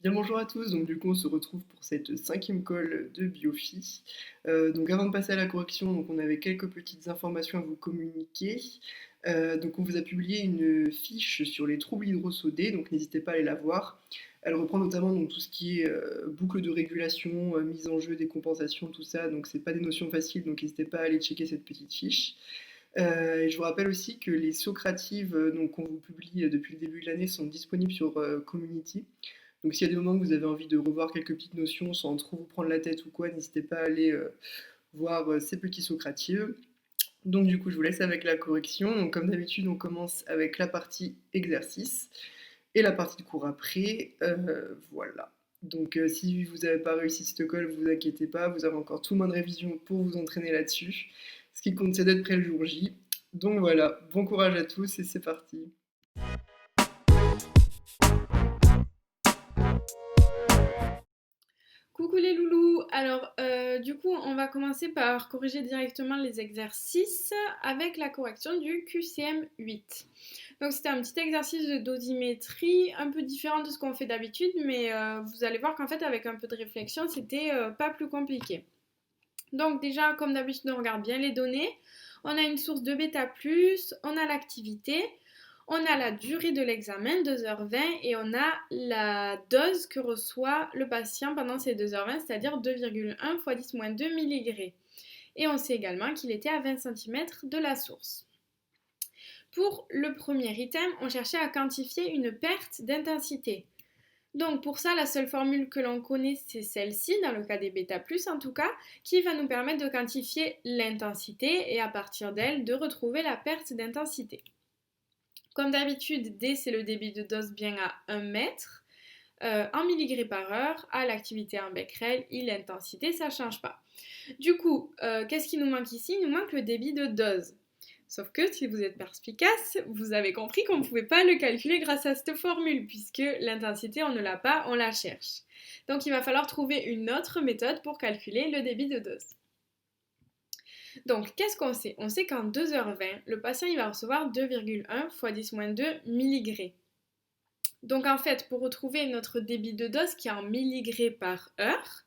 Bien, bonjour à tous, donc du coup on se retrouve pour cette cinquième colle de Biofi. Donc avant de passer à la correction, donc on avait quelques petites informations à vous communiquer. Donc on vous a publié une fiche sur les troubles hydrosodés, donc n'hésitez pas à aller la voir. Elle reprend notamment donc, tout ce qui est boucle de régulation, mise en jeu des compensations, tout ça, donc c'est pas des notions faciles, donc n'hésitez pas à aller checker cette petite fiche. Et je vous rappelle aussi que les Socratives donc, qu'on vous publie depuis le début de l'année sont disponibles sur Community. Donc s'il y a des moments où vous avez envie de revoir quelques petites notions sans trop vous prendre la tête ou quoi, n'hésitez pas à aller voir ces petits Socratives. Donc du coup, je vous laisse avec la correction. Donc comme d'habitude, on commence avec la partie exercice et la partie de cours après. Voilà. Donc si vous n'avez pas réussi cette colle, vous inquiétez pas, vous avez encore tout le mois de révision pour vous entraîner là-dessus. Ce qui compte, c'est d'être prêt le jour J. Donc voilà, bon courage à tous et c'est parti. Coucou les loulous. Alors, du coup, on va commencer par corriger directement les exercices avec la correction du QCM 8. Donc, c'était un petit exercice de dosimétrie un peu différent de ce qu'on fait d'habitude, mais vous allez voir qu'en fait, avec un peu de réflexion, c'était pas plus compliqué. Donc, déjà, comme d'habitude, on regarde bien les données. On a une source de bêta+, on a l'activité, on a la durée de l'examen, 2h20, et on a la dose que reçoit le patient pendant ces 2h20, c'est-à-dire 2,1 fois 10-2 mg. Et on sait également qu'il était à 20 cm de la source. Pour le premier item, on cherchait à quantifier une perte d'intensité. Donc pour ça, la seule formule que l'on connaît, c'est celle-ci, dans le cas des bêta+, en tout cas, qui va nous permettre de quantifier l'intensité et à partir d'elle, de retrouver la perte d'intensité. Comme d'habitude, D, c'est le débit de dose bien à 1 mètre. En milligrammes par heure, à l'activité en becquerel, et l'intensité, ça ne change pas. Du coup, qu'est-ce qui nous manque ici? Il nous manque le débit de dose. Sauf que si vous êtes perspicace, vous avez compris qu'on ne pouvait pas le calculer grâce à cette formule, puisque l'intensité, on ne l'a pas, on la cherche. Donc il va falloir trouver une autre méthode pour calculer le débit de dose. Donc, qu'est-ce qu'on sait? On sait qu'en 2h20, le patient il va recevoir 2,1 fois 10-2 mg. Donc, en fait, pour retrouver notre débit de dose qui est en milligrammes par heure,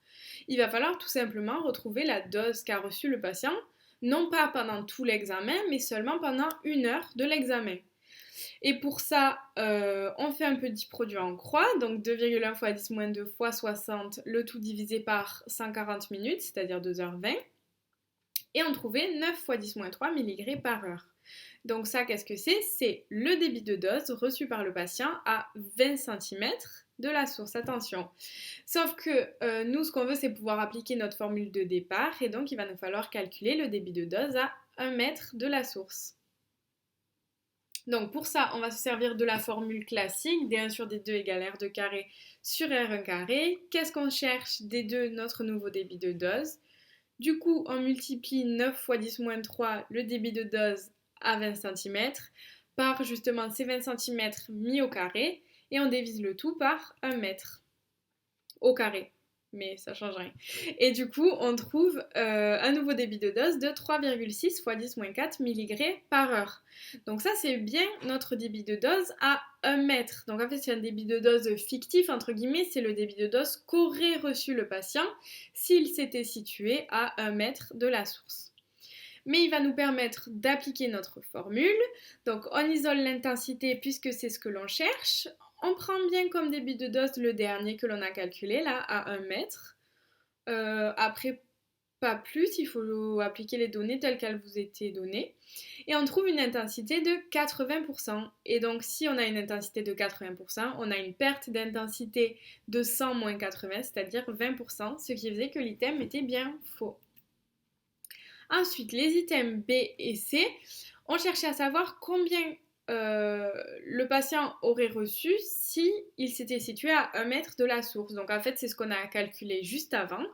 il va falloir tout simplement retrouver la dose qu'a reçue le patient, non pas pendant tout l'examen, mais seulement pendant 1 heure de l'examen. Et pour ça, on fait un petit produit en croix, donc 2,1 fois 10-2 fois 60, le tout divisé par 140 minutes, c'est-à-dire 2h20. Et on trouvait 9 fois 10-3 mg par heure. Donc ça, qu'est-ce que c'est? C'est le débit de dose reçu par le patient à 20 cm de la source. Attention. Sauf que nous, ce qu'on veut, c'est pouvoir appliquer notre formule de départ. Et donc, il va nous falloir calculer le débit de dose à 1 mètre de la source. Donc pour ça, on va se servir de la formule classique, d1 sur d2 égale r2 carré sur r1 carré. Qu'est-ce qu'on cherche? D2, notre nouveau débit de dose. Du coup, on multiplie 9 fois 10-3 le débit de dose à 20 cm par justement ces 20 cm mis au carré et on divise le tout par 1 mètre au carré. Mais ça change rien. Et du coup, on trouve un nouveau débit de dose de 3,6 fois 10-4 mg par heure. Donc ça, c'est bien notre débit de dose à 1 mètre. Donc en fait, c'est un débit de dose fictif, entre guillemets, c'est le débit de dose qu'aurait reçu le patient s'il s'était situé à 1 mètre de la source. Mais il va nous permettre d'appliquer notre formule. Donc on isole l'intensité puisque c'est ce que l'on cherche. On prend bien comme débit de dose le dernier que l'on a calculé, là, à 1 mètre. Après, pas plus, il faut appliquer les données telles qu'elles vous étaient données. Et on trouve une intensité de 80%. Et donc, si on a une intensité de 80%, on a une perte d'intensité de 100 moins 80, c'est-à-dire 20%, ce qui faisait que l'item était bien faux. Ensuite, les items B et C, on cherchait à savoir combien le patient aurait reçu si il s'était situé à 1 mètre de la source. Donc en fait, c'est ce qu'on a calculé juste avant,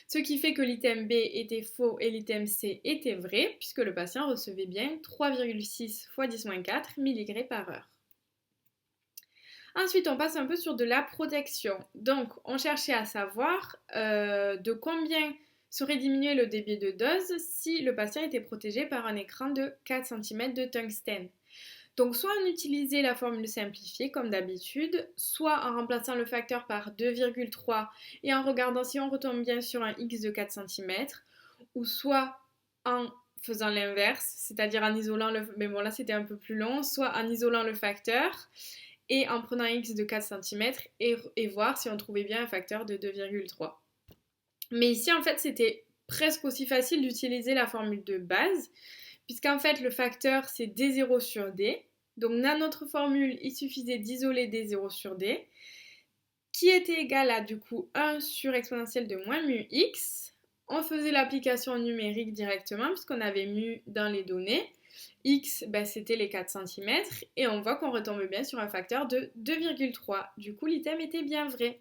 ce qui fait que l'item B était faux et l'item C était vrai, puisque le patient recevait bien 3,6 fois 10-4 mg par heure. Ensuite, on passe un peu sur de la protection. Donc, on cherchait à savoir de combien serait diminué le débit de dose si le patient était protégé par un écran de 4 cm de tungstène. Donc soit on utilisait la formule simplifiée comme d'habitude, soit en remplaçant le facteur par 2,3 et en regardant si on retombe bien sur un x de 4 cm, ou soit en faisant l'inverse, c'est-à-dire en isolant le... Mais bon là c'était un peu plus long, soit en isolant le facteur et en prenant x de 4 cm et voir si on trouvait bien un facteur de 2,3. Mais ici en fait c'était presque aussi facile d'utiliser la formule de base, puisqu'en fait le facteur c'est d0 sur d. Donc dans notre formule, il suffisait d'isoler d0 sur d, qui était égal à du coup 1 sur exponentielle de moins mu x. On faisait l'application numérique directement, puisqu'on avait mu dans les données. X, ben, c'était les 4 cm, et on voit qu'on retombe bien sur un facteur de 2,3. Du coup, l'item était bien vrai.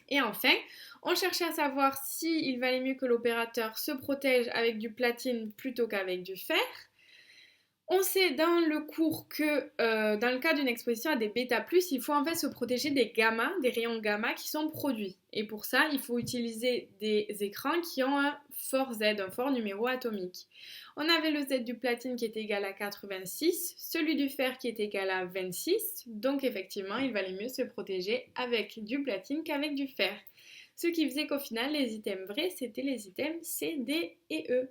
Et enfin, on cherchait à savoir s'il valait mieux que l'opérateur se protège avec du platine plutôt qu'avec du fer. On sait dans le cours que dans le cas d'une exposition à des β+, il faut en fait se protéger des gamma, des rayons gamma qui sont produits. Et pour ça, il faut utiliser des écrans qui ont un fort Z, un fort numéro atomique. On avait le Z du platine qui était égal à 86, celui du fer qui est égal à 26, donc effectivement, il valait mieux se protéger avec du platine qu'avec du fer. Ce qui faisait qu'au final, les items vrais, c'était les items C, D et E.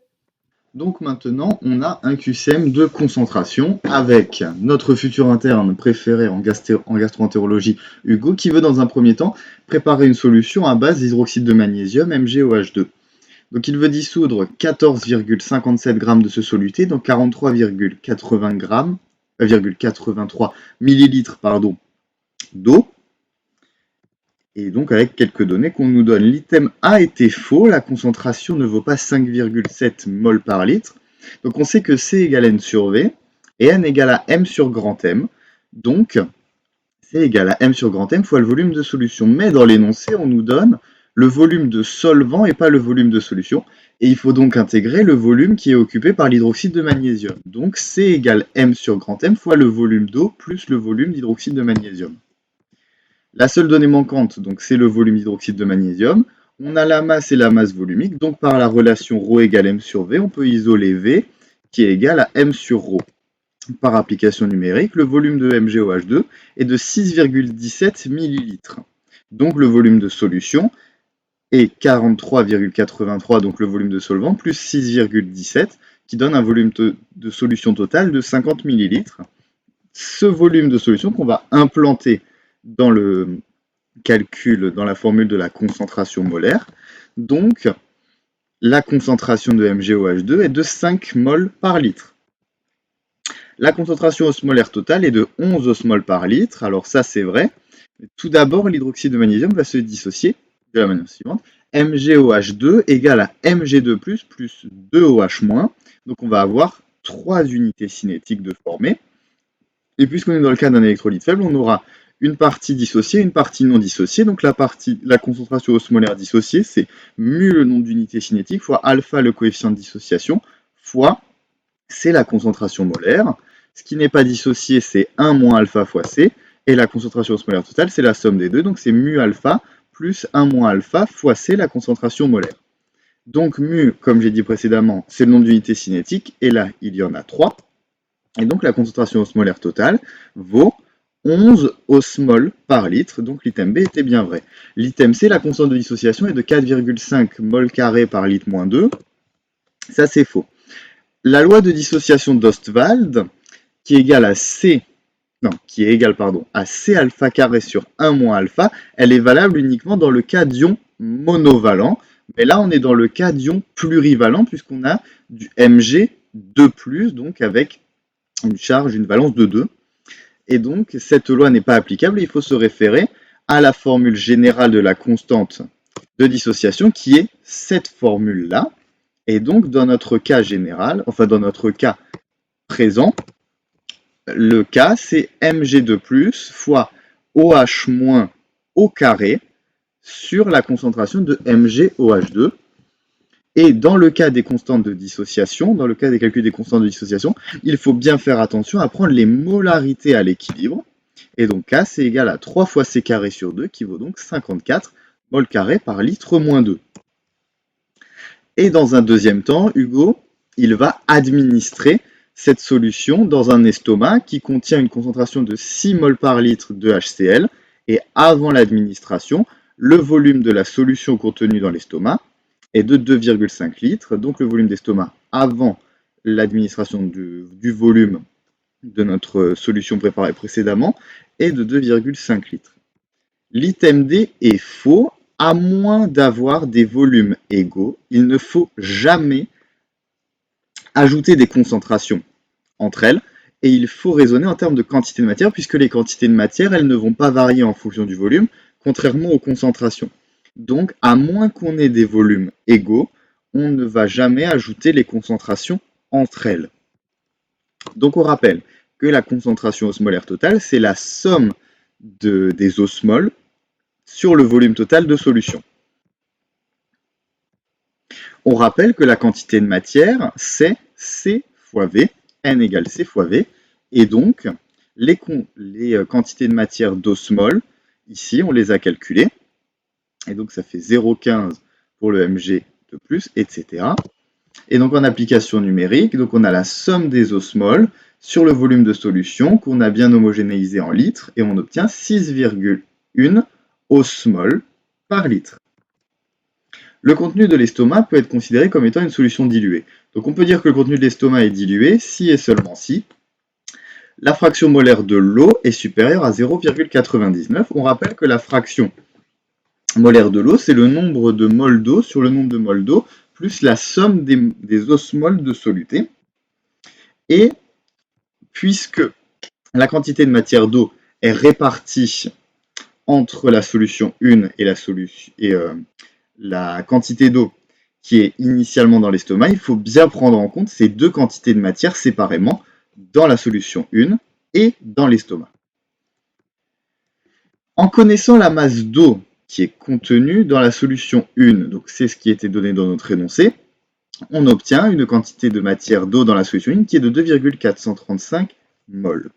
Donc maintenant, on a un QCM de concentration avec notre futur interne préféré en gastro-entérologie, Hugo, qui veut dans un premier temps préparer une solution à base d'hydroxyde de magnésium MgOH2. Donc il veut dissoudre 14,57 g de ce soluté dans 43,83 millilitres d'eau. Et donc avec quelques données qu'on nous donne. L'item A était faux, la concentration ne vaut pas 5,7 mol par litre. Donc on sait que C égale N sur V, et N égale à M sur grand M. Donc C égale à M sur grand M fois le volume de solution. Mais dans l'énoncé, on nous donne le volume de solvant et pas le volume de solution. Et il faut donc intégrer le volume qui est occupé par l'hydroxyde de magnésium. Donc C égale M sur grand M fois le volume d'eau plus le volume d'hydroxyde de magnésium. La seule donnée manquante, donc, c'est le volume d'hydroxyde de magnésium. On a la masse et la masse volumique, donc par la relation ρ égale m sur v, on peut isoler V qui est égal à m sur ρ. Par application numérique, le volume de MgOH2 est de 6,17 ml. Donc le volume de solution est 43,83, donc le volume de solvant, plus 6,17, qui donne un volume de solution total de 50 ml. Ce volume de solution qu'on va implanter dans le calcul, dans la formule de la concentration molaire. Donc, la concentration de MgOH2 est de 5 mol par litre. La concentration osmolaire totale est de 11 osmoles par litre. Alors ça, c'est vrai. Tout d'abord, l'hydroxyde de magnésium va se dissocier de la manière suivante. MgOH2 égale à Mg2+, plus 2OH-. Donc on va avoir 3 unités cinétiques de formées. Et puisqu'on est dans le cas d'un électrolyte faible, on aura une partie dissociée, une partie non dissociée. Donc la concentration osmolaire dissociée, c'est mu le nombre d'unités cinétiques fois alpha le coefficient de dissociation fois c'est la concentration molaire. Ce qui n'est pas dissocié, c'est 1 moins alpha fois C. Et la concentration osmolaire totale, c'est la somme des deux. Donc c'est mu alpha plus 1 moins alpha fois C, la concentration molaire. Donc mu, comme j'ai dit précédemment, c'est le nombre d'unités cinétiques. Et là, il y en a 3. Et donc la concentration osmolaire totale vaut 11 osmoles par litre, donc l'item B était bien vrai. L'item C, la constante de dissociation est de 4,5 mol carré par litre moins 2. Ça, c'est faux. La loi de dissociation d'Ostwald, qui est égale à C alpha carré sur 1 moins alpha, elle est valable uniquement dans le cas d'ions monovalents. Mais là, on est dans le cas d'ions plurivalents, puisqu'on a du Mg2+, donc avec une charge, une valence de 2. Et donc, cette loi n'est pas applicable, il faut se référer à la formule générale de la constante de dissociation, qui est cette formule-là. Et donc, dans notre cas général, enfin dans notre cas présent, le cas, c'est Mg2+, fois OH- au carré sur la concentration de MgOH2. Et dans le cas des constantes de dissociation, dans le cas des calculs des constantes de dissociation, il faut bien faire attention à prendre les molarités à l'équilibre. Et donc K, c'est égal à 3 fois C carré sur 2, qui vaut donc 54 mol carré par litre moins 2. Et dans un deuxième temps, Hugo, il va administrer cette solution dans un estomac qui contient une concentration de 6 mol par litre de HCl, et avant l'administration, le volume de la solution contenue dans l'estomac est de 2,5 litres, donc le volume d'estomac avant l'administration du volume de notre solution préparée précédemment est de 2,5 litres. L'item D est faux, à moins d'avoir des volumes égaux. Il ne faut jamais ajouter des concentrations entre elles, et il faut raisonner en termes de quantité de matière, puisque les quantités de matière, elles ne vont pas varier en fonction du volume, contrairement aux concentrations. Donc, à moins qu'on ait des volumes égaux, on ne va jamais ajouter les concentrations entre elles. Donc, on rappelle que la concentration osmolaire totale, c'est la somme des osmoles sur le volume total de solution. On rappelle que la quantité de matière, c'est C fois V, N égale C fois V, et donc les quantités de matière d'osmol, ici, on les a calculées, et donc ça fait 0,15 pour le Mg de plus, etc. Et donc en application numérique, donc on a la somme des osmoles sur le volume de solution qu'on a bien homogénéisé en litres, et on obtient 6,1 osmoles par litre. Le contenu de l'estomac peut être considéré comme étant une solution diluée. Donc on peut dire que le contenu de l'estomac est dilué si et seulement si la fraction molaire de l'eau est supérieure à 0,99. On rappelle que la fraction molaire de l'eau, c'est le nombre de moles d'eau sur le nombre de moles d'eau plus la somme des osmoles de soluté. Et puisque la quantité de matière d'eau est répartie entre la solution 1 et la quantité d'eau qui est initialement dans l'estomac, il faut bien prendre en compte ces deux quantités de matière séparément dans la solution 1 et dans l'estomac. En connaissant la masse d'eau qui est contenue dans la solution 1, donc c'est ce qui était donné dans notre énoncé, on obtient une quantité de matière d'eau dans la solution 1 qui est de 2,435 mol.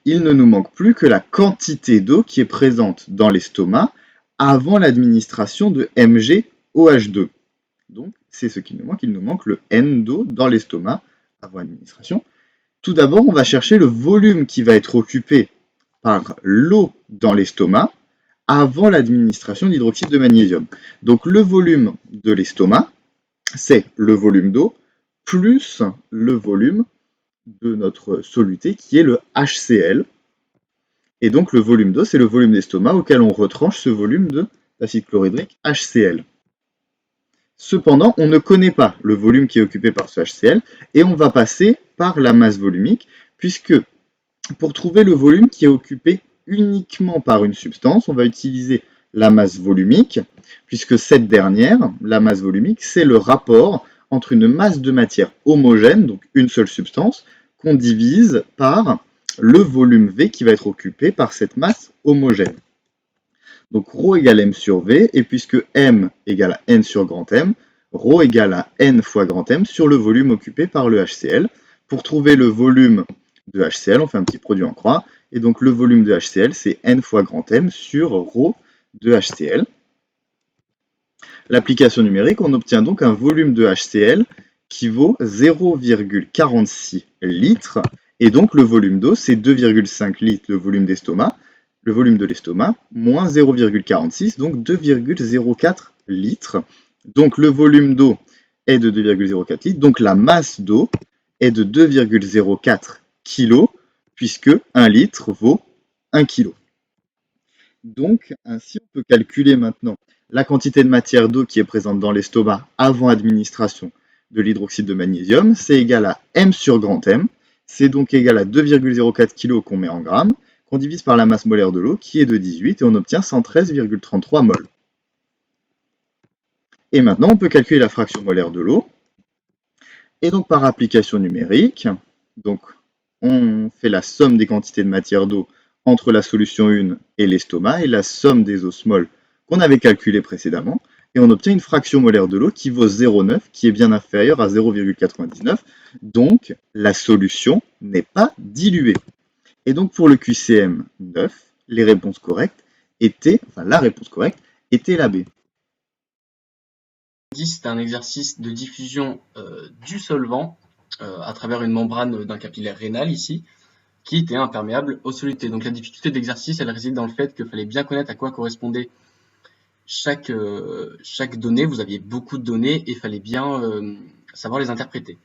Il ne nous manque plus que la quantité d'eau qui est présente dans l'estomac avant l'administration de MgOH2. Donc, c'est ce qu'il nous manque. Il nous manque le N d'eau dans l'estomac avant l'administration. Tout d'abord, on va chercher le volume qui va être occupé par l'eau dans l'estomac avant l'administration d'hydroxyde de magnésium. Donc, le volume de l'estomac, c'est le volume d'eau plus le volume de notre soluté qui est le HCl. Et donc, le volume d'eau, c'est le volume d'estomac auquel on retranche ce volume d'acide chlorhydrique HCl. Cependant, on ne connaît pas le volume qui est occupé par ce HCl et on va passer par la masse volumique, puisque pour trouver le volume qui est occupé uniquement par une substance, on va utiliser la masse volumique, puisque cette dernière, la masse volumique, c'est le rapport entre une masse de matière homogène, donc une seule substance, qu'on divise par le volume V qui va être occupé par cette masse homogène. Donc ρ égale M sur V, et puisque M égale à N sur grand M, ρ égale à N fois grand M sur le volume occupé par le HCl. Pour trouver le volume de HCl, on fait un petit produit en croix, et donc le volume de HCl, c'est N fois grand M sur ρ de HCl. L'application numérique, on obtient donc un volume de HCl qui vaut 0,46 litres, et donc le volume d'eau, c'est 2,5 litres le volume d'estomac, le volume de l'estomac, moins 0,46, donc 2,04 litres. Donc le volume d'eau est de 2,04 litres, donc la masse d'eau est de 2,04 kg, puisque 1 litre vaut 1 kg. Donc ainsi on peut calculer maintenant la quantité de matière d'eau qui est présente dans l'estomac avant administration de l'hydroxyde de magnésium, c'est égal à M sur grand M, c'est donc égal à 2,04 kg qu'on met en grammes, qu'on divise par la masse molaire de l'eau, qui est de 18, et on obtient 113,33 mol. Et maintenant, on peut calculer la fraction molaire de l'eau. Et donc, par application numérique, donc, on fait la somme des quantités de matière d'eau entre la solution 1 et l'estomac, et la somme des osmoles qu'on avait calculées précédemment, et on obtient une fraction molaire de l'eau qui vaut 0,9, qui est bien inférieure à 0,99. Donc, la solution n'est pas diluée. Et donc pour le QCM 9, la réponse correcte était la B. 10, c'est un exercice de diffusion du solvant. à travers une membrane d'un capillaire rénal ici, qui était imperméable aux solutés. Donc la difficulté d'exercice, elle réside dans le fait qu'il fallait bien connaître à quoi correspondait chaque donnée. Vous aviez beaucoup de données et il fallait bien savoir les interpréter.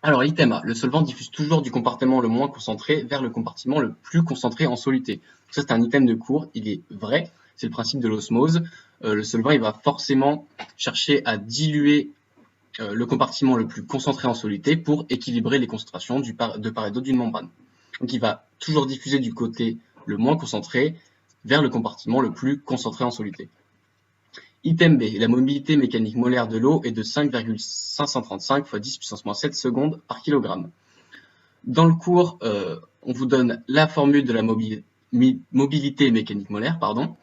Alors, item A, le solvant diffuse toujours du compartiment le moins concentré vers le compartiment le plus concentré en soluté. Donc ça, c'est un item de cours, il est vrai, c'est le principe de l'osmose. Le solvant, il va forcément chercher à diluer le compartiment le plus concentré en soluté pour équilibrer les concentrations de part et d'autre d'une membrane. Donc, il va toujours diffuser du côté le moins concentré vers le compartiment le plus concentré en soluté. Item B, la mobilité mécanique molaire de l'eau est de 5,535 × 10 puissance moins 7 secondes par kilogramme. Dans le cours, on vous donne la formule de la mobilité mécanique molaire, pardon.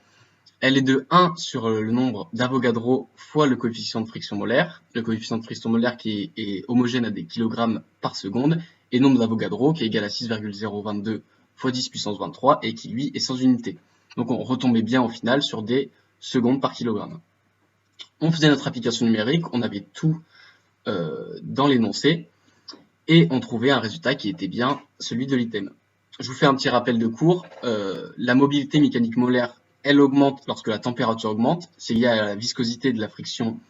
Elle est de 1 sur le nombre d'Avogadro fois le coefficient de friction molaire. Le coefficient de friction molaire qui est homogène à des kilogrammes par seconde, et nombre d'Avogadro qui est égal à 6,022 × 10 puissance 23 et qui lui est sans unité. Donc on retombait bien au final sur des secondes par kilogramme. On faisait notre application numérique, on avait tout dans l'énoncé et on trouvait un résultat qui était bien celui de l'item. Je vous fais un petit rappel de cours. La mobilité mécanique molaire, elle augmente lorsque la température augmente. C'est lié à la viscosité de la friction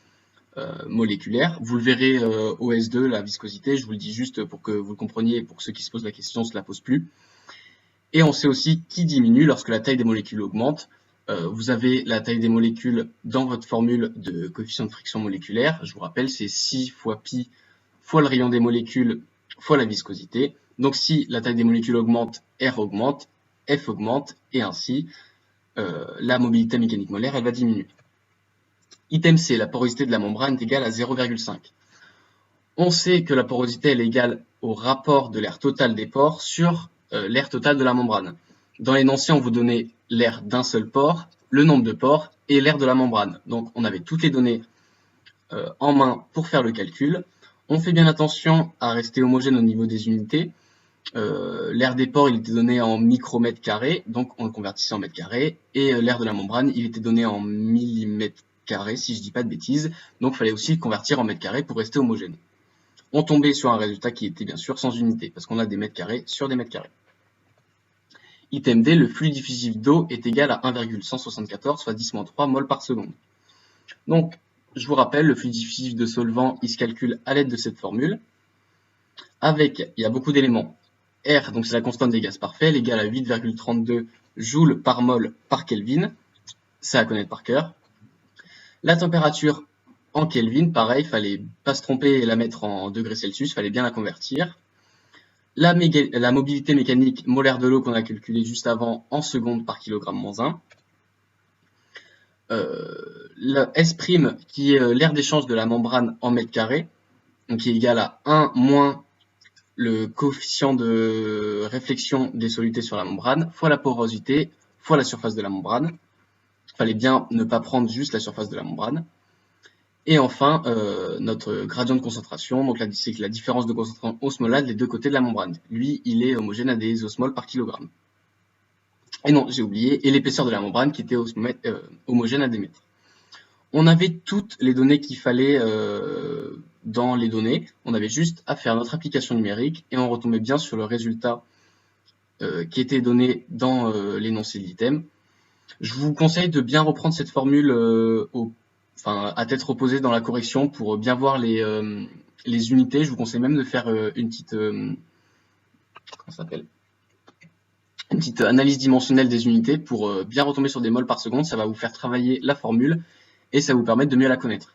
moléculaire. Vous le verrez au S2, la viscosité. Je vous le dis juste pour que vous le compreniez et pour ceux qui se posent la question, on ne se la pose plus. Et on sait aussi qu'il diminue lorsque la taille des molécules augmente. Vous avez la taille des molécules dans votre formule de coefficient de friction moléculaire. Je vous rappelle, c'est 6 fois pi fois le rayon des molécules fois la viscosité. Donc si la taille des molécules augmente, R augmente, F augmente, et ainsi la mobilité mécanique molaire, elle va diminuer. Item C, la porosité de la membrane est égale à 0,5. On sait que la porosité elle est égale au rapport de l'air total des pores sur l'air total de la membrane. Dans l'énoncé, on vous donnait l'air d'un seul pore, le nombre de pores et l'air de la membrane. Donc on avait toutes les données en main pour faire le calcul. On fait bien attention à rester homogène au niveau des unités. L'air des pores, il était donné en micromètres carrés, donc on le convertissait en mètres carrés, et l'air de la membrane, il était donné en millimètres carrés, si je dis pas de bêtises, donc il fallait aussi le convertir en mètres carrés pour rester homogène. On tombait sur un résultat qui était bien sûr sans unité, parce qu'on a des mètres carrés sur des mètres carrés. Item D, le flux diffusif d'eau est égal à 1,174 fois 10-3 mol par seconde. Donc, je vous rappelle, le flux diffusif de solvant, il se calcule à l'aide de cette formule. Il y a beaucoup d'éléments. R, donc c'est la constante des gaz parfaits, elle est égale à 8,32 joules par mol par Kelvin. Ça à connaître par cœur. La température en Kelvin, pareil, il fallait pas se tromper et la mettre en degrés Celsius, il fallait bien la convertir. La mobilité mécanique molaire de l'eau qu'on a calculée juste avant en secondes par kilogramme moins 1. La S', qui est l'air d'échange de la membrane en mètres carrés, donc qui est égal à 1 moins le coefficient de réflexion des solutés sur la membrane, fois la porosité, fois la surface de la membrane. Il fallait bien ne pas prendre juste la surface de la membrane. Et enfin, notre gradient de concentration, donc c'est la différence de concentration osmolale des deux côtés de la membrane. Lui, il est homogène à des osmoles par kilogramme. Et non, j'ai oublié, et l'épaisseur de la membrane qui était homogène à des mètres. On avait toutes les données qu'il fallait dans les données. On avait juste à faire notre application numérique et on retombait bien sur le résultat qui était donné dans l'énoncé de l'item. Je vous conseille de bien reprendre cette formule à tête reposée dans la correction pour bien voir les unités. Je vous conseille même de faire une petite une petite analyse dimensionnelle des unités pour bien retomber sur des moles par seconde. Ça va vous faire travailler la formule et ça va vous permettre de mieux la connaître.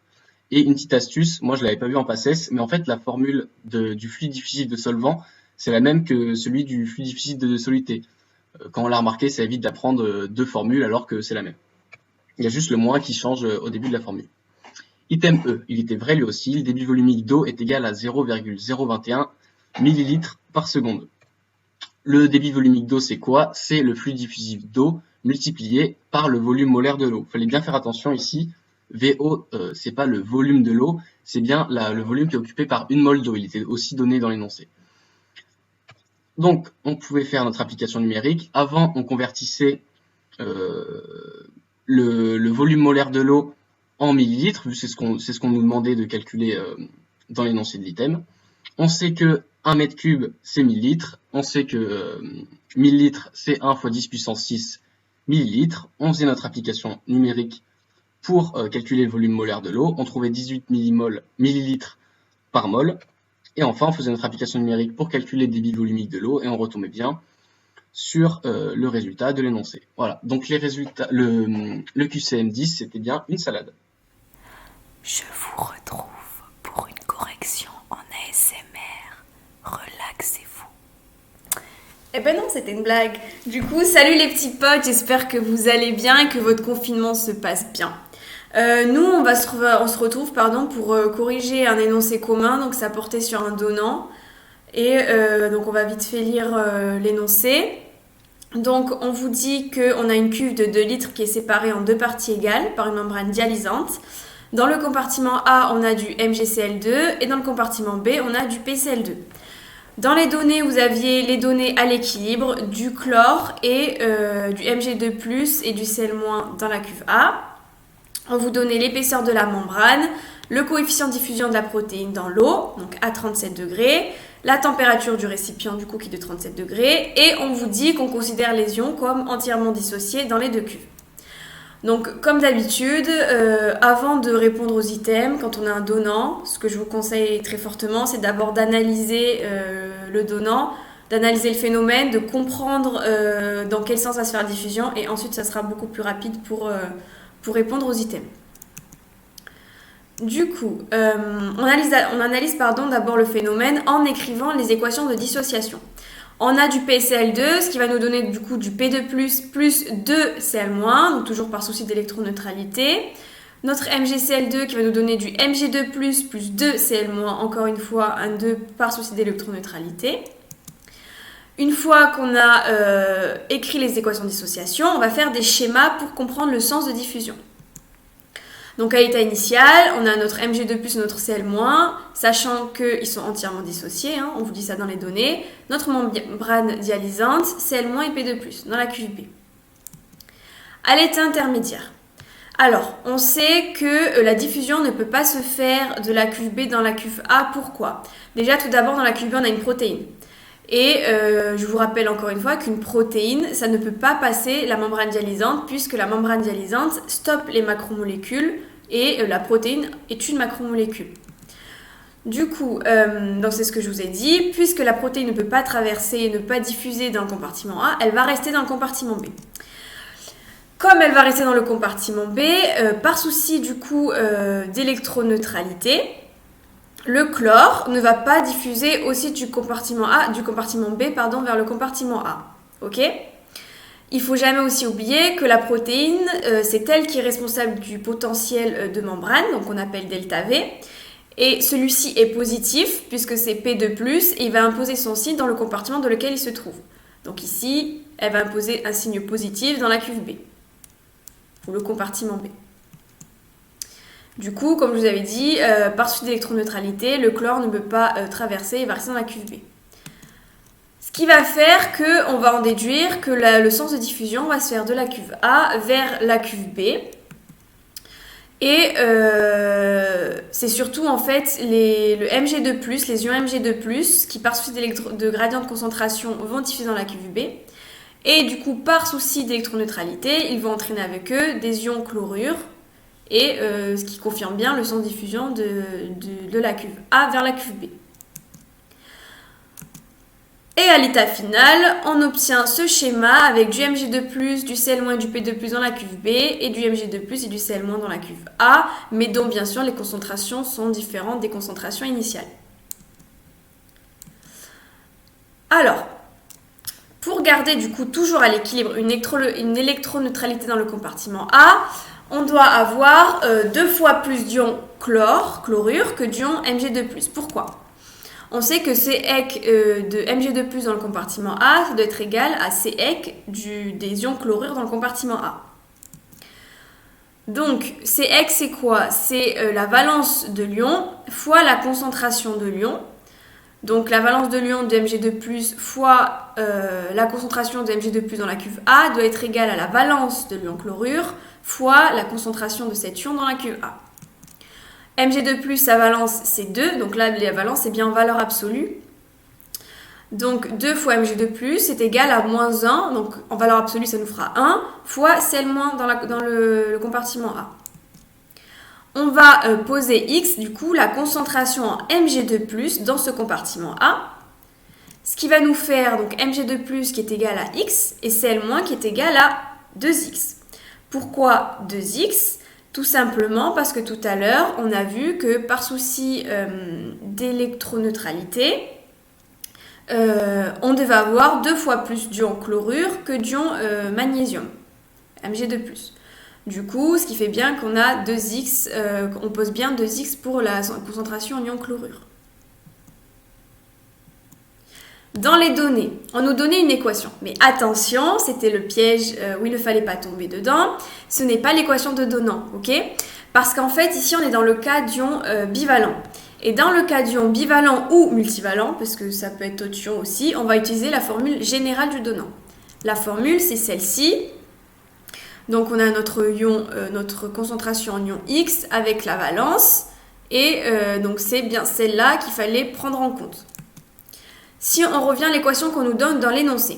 Et une petite astuce, moi je l'avais pas vu en PACES, mais en fait la formule du flux diffusif de solvant, c'est la même que celui du flux diffusif de soluté. Quand on l'a remarqué, ça évite d'apprendre deux formules alors que c'est la même. Il y a juste le moins qui change au début de la formule. Item E, il était vrai lui aussi, le débit volumique d'eau est égal à 0,021 ml par seconde. Le débit volumique d'eau, c'est quoi? C'est le flux diffusif d'eau multiplié par le volume molaire de l'eau. Il fallait bien faire attention ici. VO, c'est pas le volume de l'eau, c'est bien le volume qui est occupé par une mole d'eau. Il était aussi donné dans l'énoncé. Donc, on pouvait faire notre application numérique. Avant, on convertissait le volume molaire de l'eau en millilitres, vu c'est ce qu'on nous demandait de calculer dans l'énoncé de l'item. On sait que 1 mètre cube, c'est 1000 litres. On sait que 1000 litres, c'est 1 fois 10 puissance 6 millilitres. On faisait notre application numérique pour calculer le volume molaire de l'eau. On trouvait 18 millilitres par mol. Et enfin, on faisait notre application numérique pour calculer le débit volumique de l'eau et on retombait bien sur le résultat de l'énoncé. Voilà, donc les résultats, le QCM10, c'était bien une salade. Je vous retrouve pour une correction en ASMR. Relaxez-vous. Eh ben non, c'était une blague. Du coup, salut les petits potes, j'espère que vous allez bien et que votre confinement se passe bien. Nous, on se retrouve pour corriger un énoncé commun, donc ça portait sur un donnant. Et donc on va vite fait lire l'énoncé. Donc on vous dit qu'on a une cuve de 2 litres qui est séparée en 2 parties égales par une membrane dialysante. Dans le compartiment A, on a du MgCl2 et dans le compartiment B, on a du PCl2. Dans les données, vous aviez les données à l'équilibre du chlore et du Mg2+, et du Cl- dans la cuve A. On vous donnait l'épaisseur de la membrane, le coefficient de diffusion de la protéine dans l'eau, donc à 37 degrés, la température du récipient du coup qui est de 37 degrés, et on vous dit qu'on considère les ions comme entièrement dissociés dans les 2 cuves. Donc comme d'habitude, avant de répondre aux items, quand on a un donnant, ce que je vous conseille très fortement, c'est d'abord d'analyser le donnant, d'analyser le phénomène, de comprendre dans quel sens va se faire la diffusion, et ensuite ça sera beaucoup plus rapide pour répondre aux items. Du coup, on analyse d'abord le phénomène en écrivant les équations de dissociation. On a du PCl2, ce qui va nous donner du coup du P2+, plus 2Cl-, donc toujours par souci d'électroneutralité. Notre MgCl2 qui va nous donner du Mg2+, plus 2Cl-, encore une fois un 2 par souci d'électroneutralité. Une fois qu'on a écrit les équations de dissociation, on va faire des schémas pour comprendre le sens de diffusion. Donc à l'état initial, on a notre Mg2+, et notre Cl-, sachant qu'ils sont entièrement dissociés, on vous dit ça dans les données. Notre membrane dialysante, Cl- et P2+, dans la cuve B. À l'état intermédiaire. Alors, on sait que la diffusion ne peut pas se faire de la cuve B dans la cuve A. Pourquoi ? Déjà, tout d'abord, dans la cuve B, on a une protéine. Et je vous rappelle encore une fois qu'une protéine, ça ne peut pas passer la membrane dialysante puisque la membrane dialysante stoppe les macromolécules et la protéine est une macromolécule. Du coup, donc c'est ce que je vous ai dit, puisque la protéine ne peut pas traverser et ne pas diffuser dans le compartiment A, elle va rester dans le compartiment B. Comme elle va rester dans le compartiment B, par souci du coup d'électroneutralité, le chlore ne va pas diffuser aussi du compartiment B vers le compartiment A. Ok ? Il ne faut jamais aussi oublier que la protéine, c'est elle qui est responsable du potentiel de membrane, donc on appelle delta V. Et celui-ci est positif puisque c'est P2+, et il va imposer son signe dans le compartiment dans lequel il se trouve. Donc ici, elle va imposer un signe positif dans la cuve B, ou le compartiment B. Du coup, comme je vous avais dit, par souci d'électroneutralité, le chlore ne peut pas traverser et va rester dans la cuve B. Ce qui va faire qu'on va en déduire que le sens de diffusion va se faire de la cuve A vers la cuve B. Et c'est surtout en fait le Mg2+, les ions Mg2+, qui par souci de gradient de concentration vont diffuser dans la cuve B. Et du coup, par souci d'électroneutralité, ils vont entraîner avec eux des ions chlorure. Et ce qui confirme bien le sens de diffusion de la cuve A vers la cuve B. Et à l'état final, on obtient ce schéma avec du Mg2+, du Cl- et du P2+, dans la cuve B et du Mg2+, et du Cl- dans la cuve A, mais dont bien sûr les concentrations sont différentes des concentrations initiales. Alors, pour garder du coup toujours à l'équilibre une électroneutralité dans le compartiment A, on doit avoir 2 fois plus d'ions chlorure que d'ions Mg2+. Pourquoi ? On sait que Cec de Mg2+, dans le compartiment A, ça doit être égal à Cec des ions chlorure dans le compartiment A. Donc, Cec, c'est quoi ? C'est la valence de l'ion fois la concentration de l'ion. Donc, la valence de l'ion de Mg2+, fois la concentration de Mg2+, dans la cuve A doit être égale à la valence de l'ion chlorure fois la concentration de cet ion dans la cuve A. Mg2+, sa valence, c'est 2. Donc là, la valence est bien en valeur absolue. Donc 2 fois Mg2+, c'est égal à moins 1. Donc en valeur absolue, ça nous fera 1 fois Cl- dans le compartiment A. On va poser X, du coup, la concentration en Mg2+, dans ce compartiment A. Ce qui va nous faire donc Mg2+, qui est égal à X et Cl- qui est égal à 2X. Pourquoi 2X ? Tout simplement parce que tout à l'heure, on a vu que par souci d'électroneutralité, on devait avoir 2 fois plus d'ion chlorure que d'ion magnésium, Mg2+. Du coup, ce qui fait bien qu'on a 2X, on pose bien 2X pour la concentration en ion chlorure. Dans les données, on nous donnait une équation. Mais attention, c'était le piège où il ne fallait pas tomber dedans. Ce n'est pas l'équation de donnant, ok ? Parce qu'en fait, ici, on est dans le cas d'ion bivalent. Et dans le cas d'ion bivalent ou multivalent, parce que ça peut être d'autres ions aussi, on va utiliser la formule générale du donnant. La formule, c'est celle-ci. Donc, on a notre ion, notre concentration en ion X avec la valence. Et donc, c'est bien celle-là qu'il fallait prendre en compte. Si on revient à l'équation qu'on nous donne dans l'énoncé,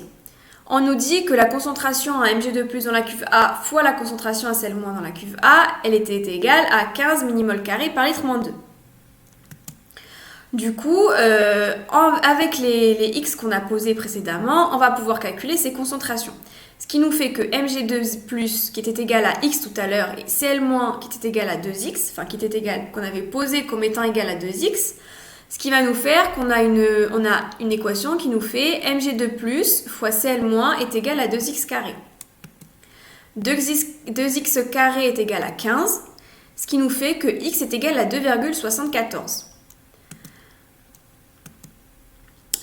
on nous dit que la concentration en Mg2+ dans la cuve A fois la concentration en Cl- dans la cuve A, elle était égale à 15 mmol carré par litre moins 2. Du coup, avec les X qu'on a posés précédemment, on va pouvoir calculer ces concentrations. Ce qui nous fait que Mg2+, qui était égal à X tout à l'heure, et Cl- qui était égal à 2X, enfin qui était égal, qu'on avait posé comme étant égal à 2X, ce qui va nous faire qu'on a une équation qui nous fait Mg2+ fois Cl- est égal à 2x carré. 2x carré est égal à 15, ce qui nous fait que x est égal à 2,74.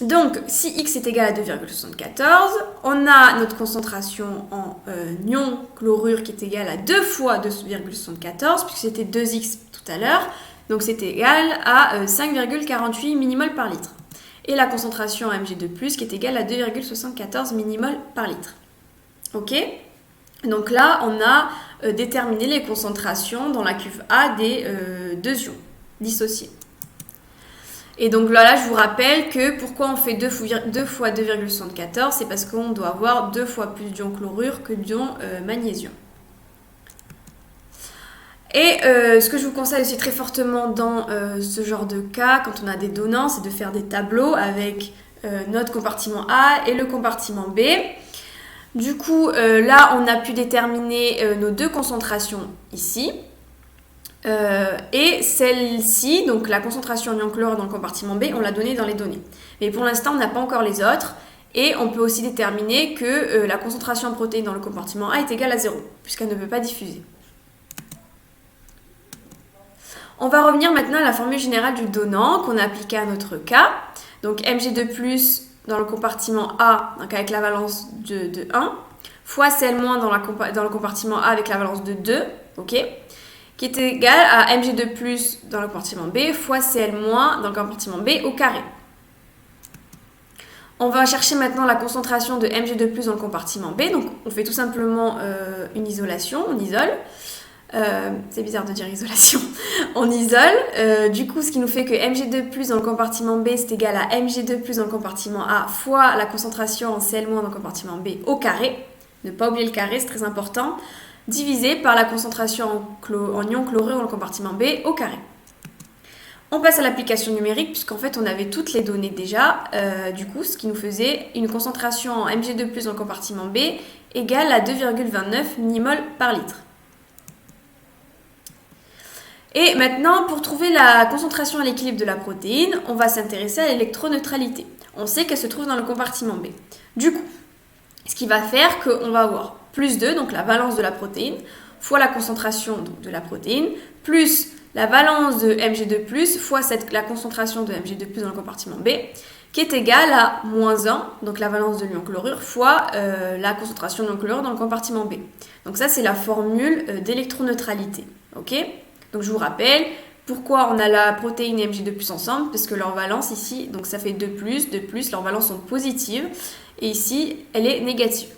Donc, si x est égal à 2,74, on a notre concentration en ion chlorure qui est égale à 2 fois 2,74, puisque c'était 2x tout à l'heure. Donc c'est égal à 5,48 mmol par litre. Et la concentration en Mg2+, qui est égale à 2,74 mmol par litre. Ok ? Donc là, on a déterminé les concentrations dans la cuve A des deux ions dissociés. Et donc là, je vous rappelle que pourquoi on fait 2 fois 2,74, c'est parce qu'on doit avoir 2 fois plus d'ion chlorure que d'ion magnésium. Et ce que je vous conseille aussi très fortement dans ce genre de cas, quand on a des donnants, c'est de faire des tableaux avec notre compartiment A et le compartiment B. Du coup, là, on a pu déterminer nos deux concentrations ici. Et celle-ci, donc la concentration en ion chlore dans le compartiment B, on l'a donnée dans les données. Mais pour l'instant, on n'a pas encore les autres. Et on peut aussi déterminer que la concentration en protéines dans le compartiment A est égale à 0, puisqu'elle ne peut pas diffuser. On va revenir maintenant à la formule générale du donnant qu'on a appliquée à notre cas. Donc Mg2+ dans le compartiment A, donc avec la valence de 1, fois Cl- dans le compartiment A avec la valence de 2, ok, qui est égal à Mg2+ dans le compartiment B fois Cl- dans le compartiment B au carré. On va chercher maintenant la concentration de Mg2+ dans le compartiment B. Donc on fait tout simplement une isolation, on isole. C'est bizarre de dire isolation. On isole. Du coup, ce qui nous fait que Mg2+ dans le compartiment B, c'est égal à Mg2+ dans le compartiment A fois la concentration en Cl- dans le compartiment B au carré. Ne pas oublier le carré, c'est très important. Divisé par la concentration en ion chlorure dans le compartiment B au carré. On passe à l'application numérique, puisqu'en fait, on avait toutes les données déjà. Du coup, ce qui nous faisait une concentration en Mg2+ dans le compartiment B égale à 2,29 mmol par litre. Et maintenant, pour trouver la concentration à l'équilibre de la protéine, on va s'intéresser à l'électroneutralité. On sait qu'elle se trouve dans le compartiment B. Du coup, ce qui va faire qu'on va avoir plus 2, donc la valence de la protéine, fois la concentration de la protéine, plus la valence de Mg2+, fois la concentration de Mg2+ dans le compartiment B, qui est égale à moins 1, donc la valence de l'ion chlorure, fois la concentration de l'ion chlorure dans le compartiment B. Donc ça, c'est la formule d'électroneutralité. Ok ? Donc je vous rappelle, pourquoi on a la protéine et Mg2+ ensemble, parce que leur valence ici, donc ça fait 2+, leurs valences sont positives, et ici, elle est négative.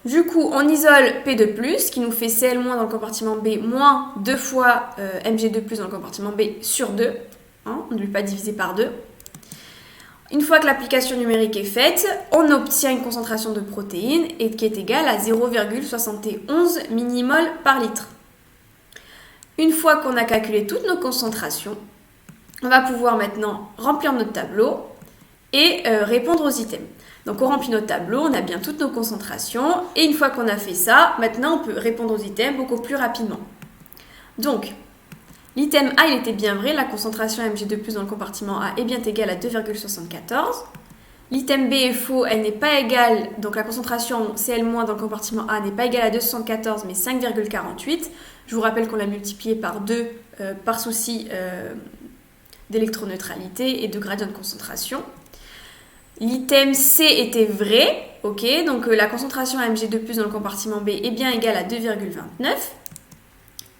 Du coup, on isole P2+, qui nous fait Cl- dans le compartiment B, moins 2 fois Mg2+, dans le compartiment B sur 2. Hein, on ne lui pas divisé par 2. Une fois que l'application numérique est faite, on obtient une concentration de protéines qui est égale à 0,71 millimoles par litre. Une fois qu'on a calculé toutes nos concentrations, on va pouvoir maintenant remplir notre tableau et répondre aux items. Donc on remplit notre tableau, on a bien toutes nos concentrations, et une fois qu'on a fait ça, maintenant on peut répondre aux items beaucoup plus rapidement. Donc, l'item A, il était bien vrai, la concentration Mg2+, dans le compartiment A est bien égale à 2,74. L'item B est faux, elle n'est pas égale, donc la concentration Cl- dans le compartiment A n'est pas égale à 274, mais 5,48. Je vous rappelle qu'on l'a multiplié par 2 par souci d'électroneutralité et de gradient de concentration. L'item C était vrai, ok, donc la concentration Mg2+, dans le compartiment B est bien égale à 2,29.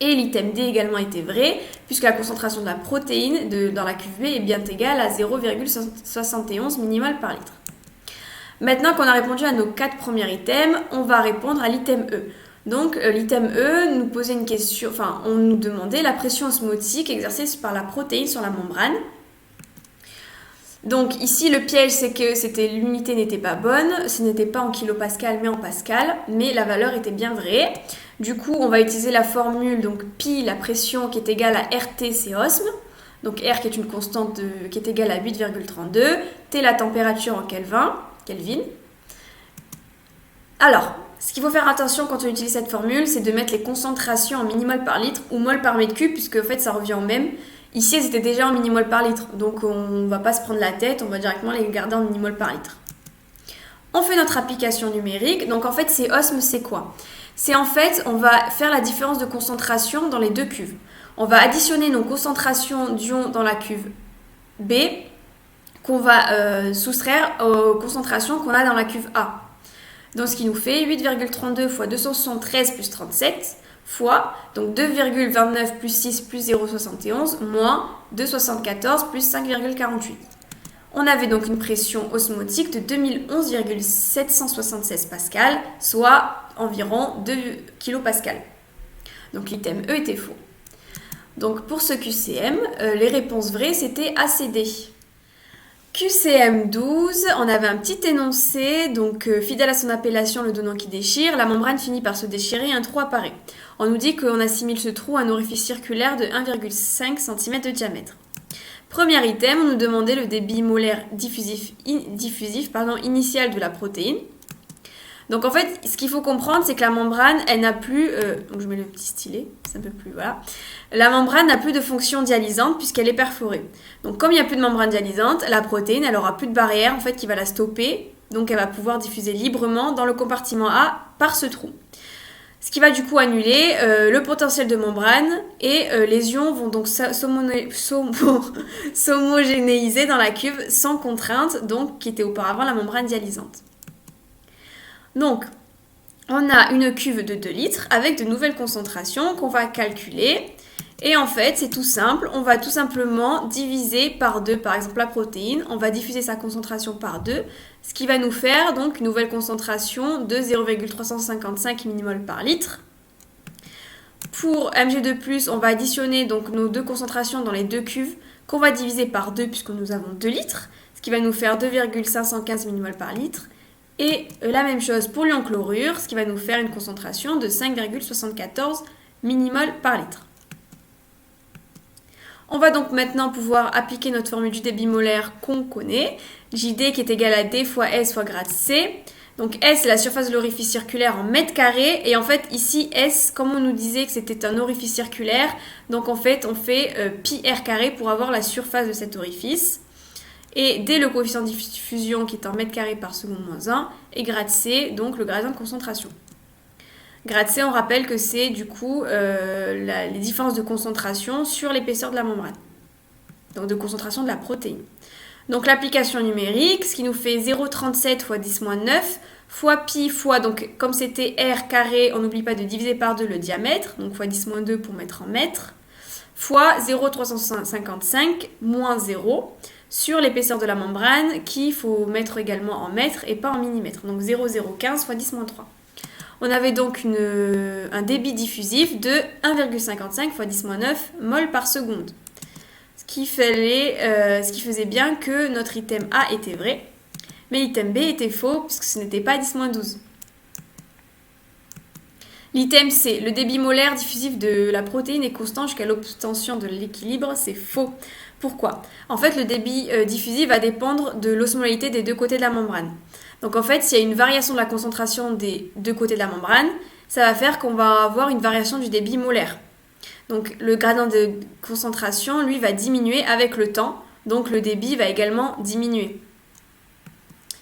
Et l'item D également était vrai, puisque la concentration de la protéine dans la cuve B est bien égale à 0,71 millimoles par litre. Maintenant qu'on a répondu à nos 4 premiers items, on va répondre à l'item E. Donc l'item E nous posait une question, enfin on nous demandait la pression osmotique exercée par la protéine sur la membrane. Donc ici le piège c'est que l'unité n'était pas bonne, ce n'était pas en kilopascal mais en pascal, mais la valeur était bien vraie. Du coup on va utiliser la formule, donc pi la pression qui est égale à RT c'est osm, donc R qui est une constante qui est égale à 8,32, T la température en Kelvin. Alors, ce qu'il faut faire attention quand on utilise cette formule, c'est de mettre les concentrations en millimoles par litre ou mol par mètre cube, puisque en fait ça revient au même. Ici, elles étaient déjà en millimoles par litre, donc on ne va pas se prendre la tête, on va directement les garder en millimoles par litre. On fait notre application numérique, donc en fait, c'est osm, c'est quoi? C'est en fait, on va faire la différence de concentration dans les deux cuves. On va additionner nos concentrations d'ions dans la cuve B, qu'on va soustraire aux concentrations qu'on a dans la cuve A. Donc ce qui nous fait 8,32 fois 273 plus 37 fois, donc 2,29 plus 6 plus 0,71 moins 2,74 plus 5,48. On avait donc une pression osmotique de 2011,776 pascal, soit environ 2 kilopascal. Donc l'item E était faux. Donc pour ce QCM, les réponses vraies c'était ACD. QCM 12, on avait un petit énoncé, donc fidèle à son appellation, le donnant qui déchire, la membrane finit par se déchirer et un trou apparaît. On nous dit qu'on assimile ce trou à un orifice circulaire de 1,5 cm de diamètre. Premier item, on nous demandait le débit molaire diffusif initial de la protéine. Donc en fait, ce qu'il faut comprendre, c'est que la membrane, elle n'a plus, donc je mets le petit stylet, c'est un peu plus, voilà. La membrane n'a plus de fonction dialysante puisqu'elle est perforée. Donc comme il n'y a plus de membrane dialysante, la protéine, elle aura plus de barrière en fait qui va la stopper, donc elle va pouvoir diffuser librement dans le compartiment A par ce trou. Ce qui va du coup annuler le potentiel de membrane et les ions vont donc s'homogénéiser dans la cuve sans contrainte, donc qui était auparavant la membrane dialysante. Donc, on a une cuve de 2 litres avec de nouvelles concentrations qu'on va calculer. Et en fait, c'est tout simple. On va tout simplement diviser par 2, par exemple, la protéine. On va diffuser sa concentration par 2, ce qui va nous faire donc une nouvelle concentration de 0,355 millimoles par litre. Pour Mg2+, on va additionner donc nos deux concentrations dans les deux cuves qu'on va diviser par 2 puisque nous avons 2 litres, ce qui va nous faire 2,515 millimoles par litre. Et la même chose pour l'ion chlorure, ce qui va nous faire une concentration de 5,74 millimoles par litre. On va donc maintenant pouvoir appliquer notre formule du débit molaire qu'on connaît, JD qui est égal à D fois S fois grade C. Donc S, c'est la surface de l'orifice circulaire en mètres carrés. Et en fait, ici, S, comme on nous disait que c'était un orifice circulaire, donc en fait, on fait pi r carré pour avoir la surface de cet orifice. Et D, le coefficient de diffusion qui est en mètres carrés par seconde moins 1, et grade C, donc le gradient de concentration. Grade C, on rappelle que c'est du coup les différences de concentration sur l'épaisseur de la membrane, donc de concentration de la protéine. Donc l'application numérique, ce qui nous fait 0,37 fois 10-9 fois pi fois, donc comme c'était r carré, on n'oublie pas de diviser par 2 le diamètre, donc fois 10-2 pour mettre en mètres, fois 0,355 moins 0 sur l'épaisseur de la membrane qu'il faut mettre également en mètres et pas en millimètres, donc 0,015 fois 10-3. On avait donc un débit diffusif de 1,55 x 10-9 mol par seconde. Ce qui faisait bien que notre item A était vrai, mais l'item B était faux puisque ce n'était pas 10-12. L'item C, le débit molaire diffusif de la protéine est constant jusqu'à l'obtention de l'équilibre, c'est faux. Pourquoi ? En fait, le débit diffusif va dépendre de l'osmolalité des deux côtés de la membrane. Donc en fait, s'il y a une variation de la concentration des deux côtés de la membrane, ça va faire qu'on va avoir une variation du débit molaire. Donc le gradient de concentration, lui, va diminuer avec le temps, donc le débit va également diminuer.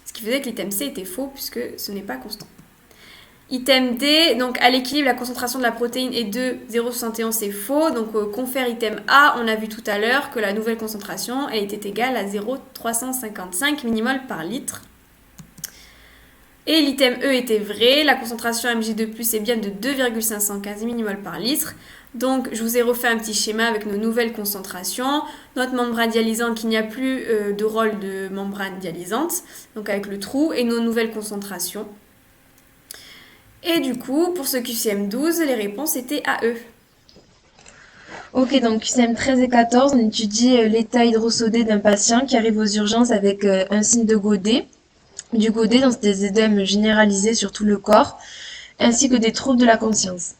Ce qui faisait que l'item C était faux puisque ce n'est pas constant. Item D, donc à l'équilibre, la concentration de la protéine est de 0,71, c'est faux. Donc confère item A, on a vu tout à l'heure que la nouvelle concentration, elle était égale à 0,355 mmol par litre. Et l'item E était vrai, la concentration Mj2+, est bien de 2,515 mmol par litre. Donc je vous ai refait un petit schéma avec nos nouvelles concentrations. Notre membrane dialysante qui n'y a plus de rôle de membrane dialysante, donc avec le trou, et nos nouvelles concentrations. Et du coup, pour ce QCM12, les réponses étaient à eux. Ok, donc QCM 13 et 14, on étudie l'état hydrosodé d'un patient qui arrive aux urgences avec un signe de Godet. Du Godet, donc c'est des œdèmes généralisés sur tout le corps, ainsi que des troubles de la conscience.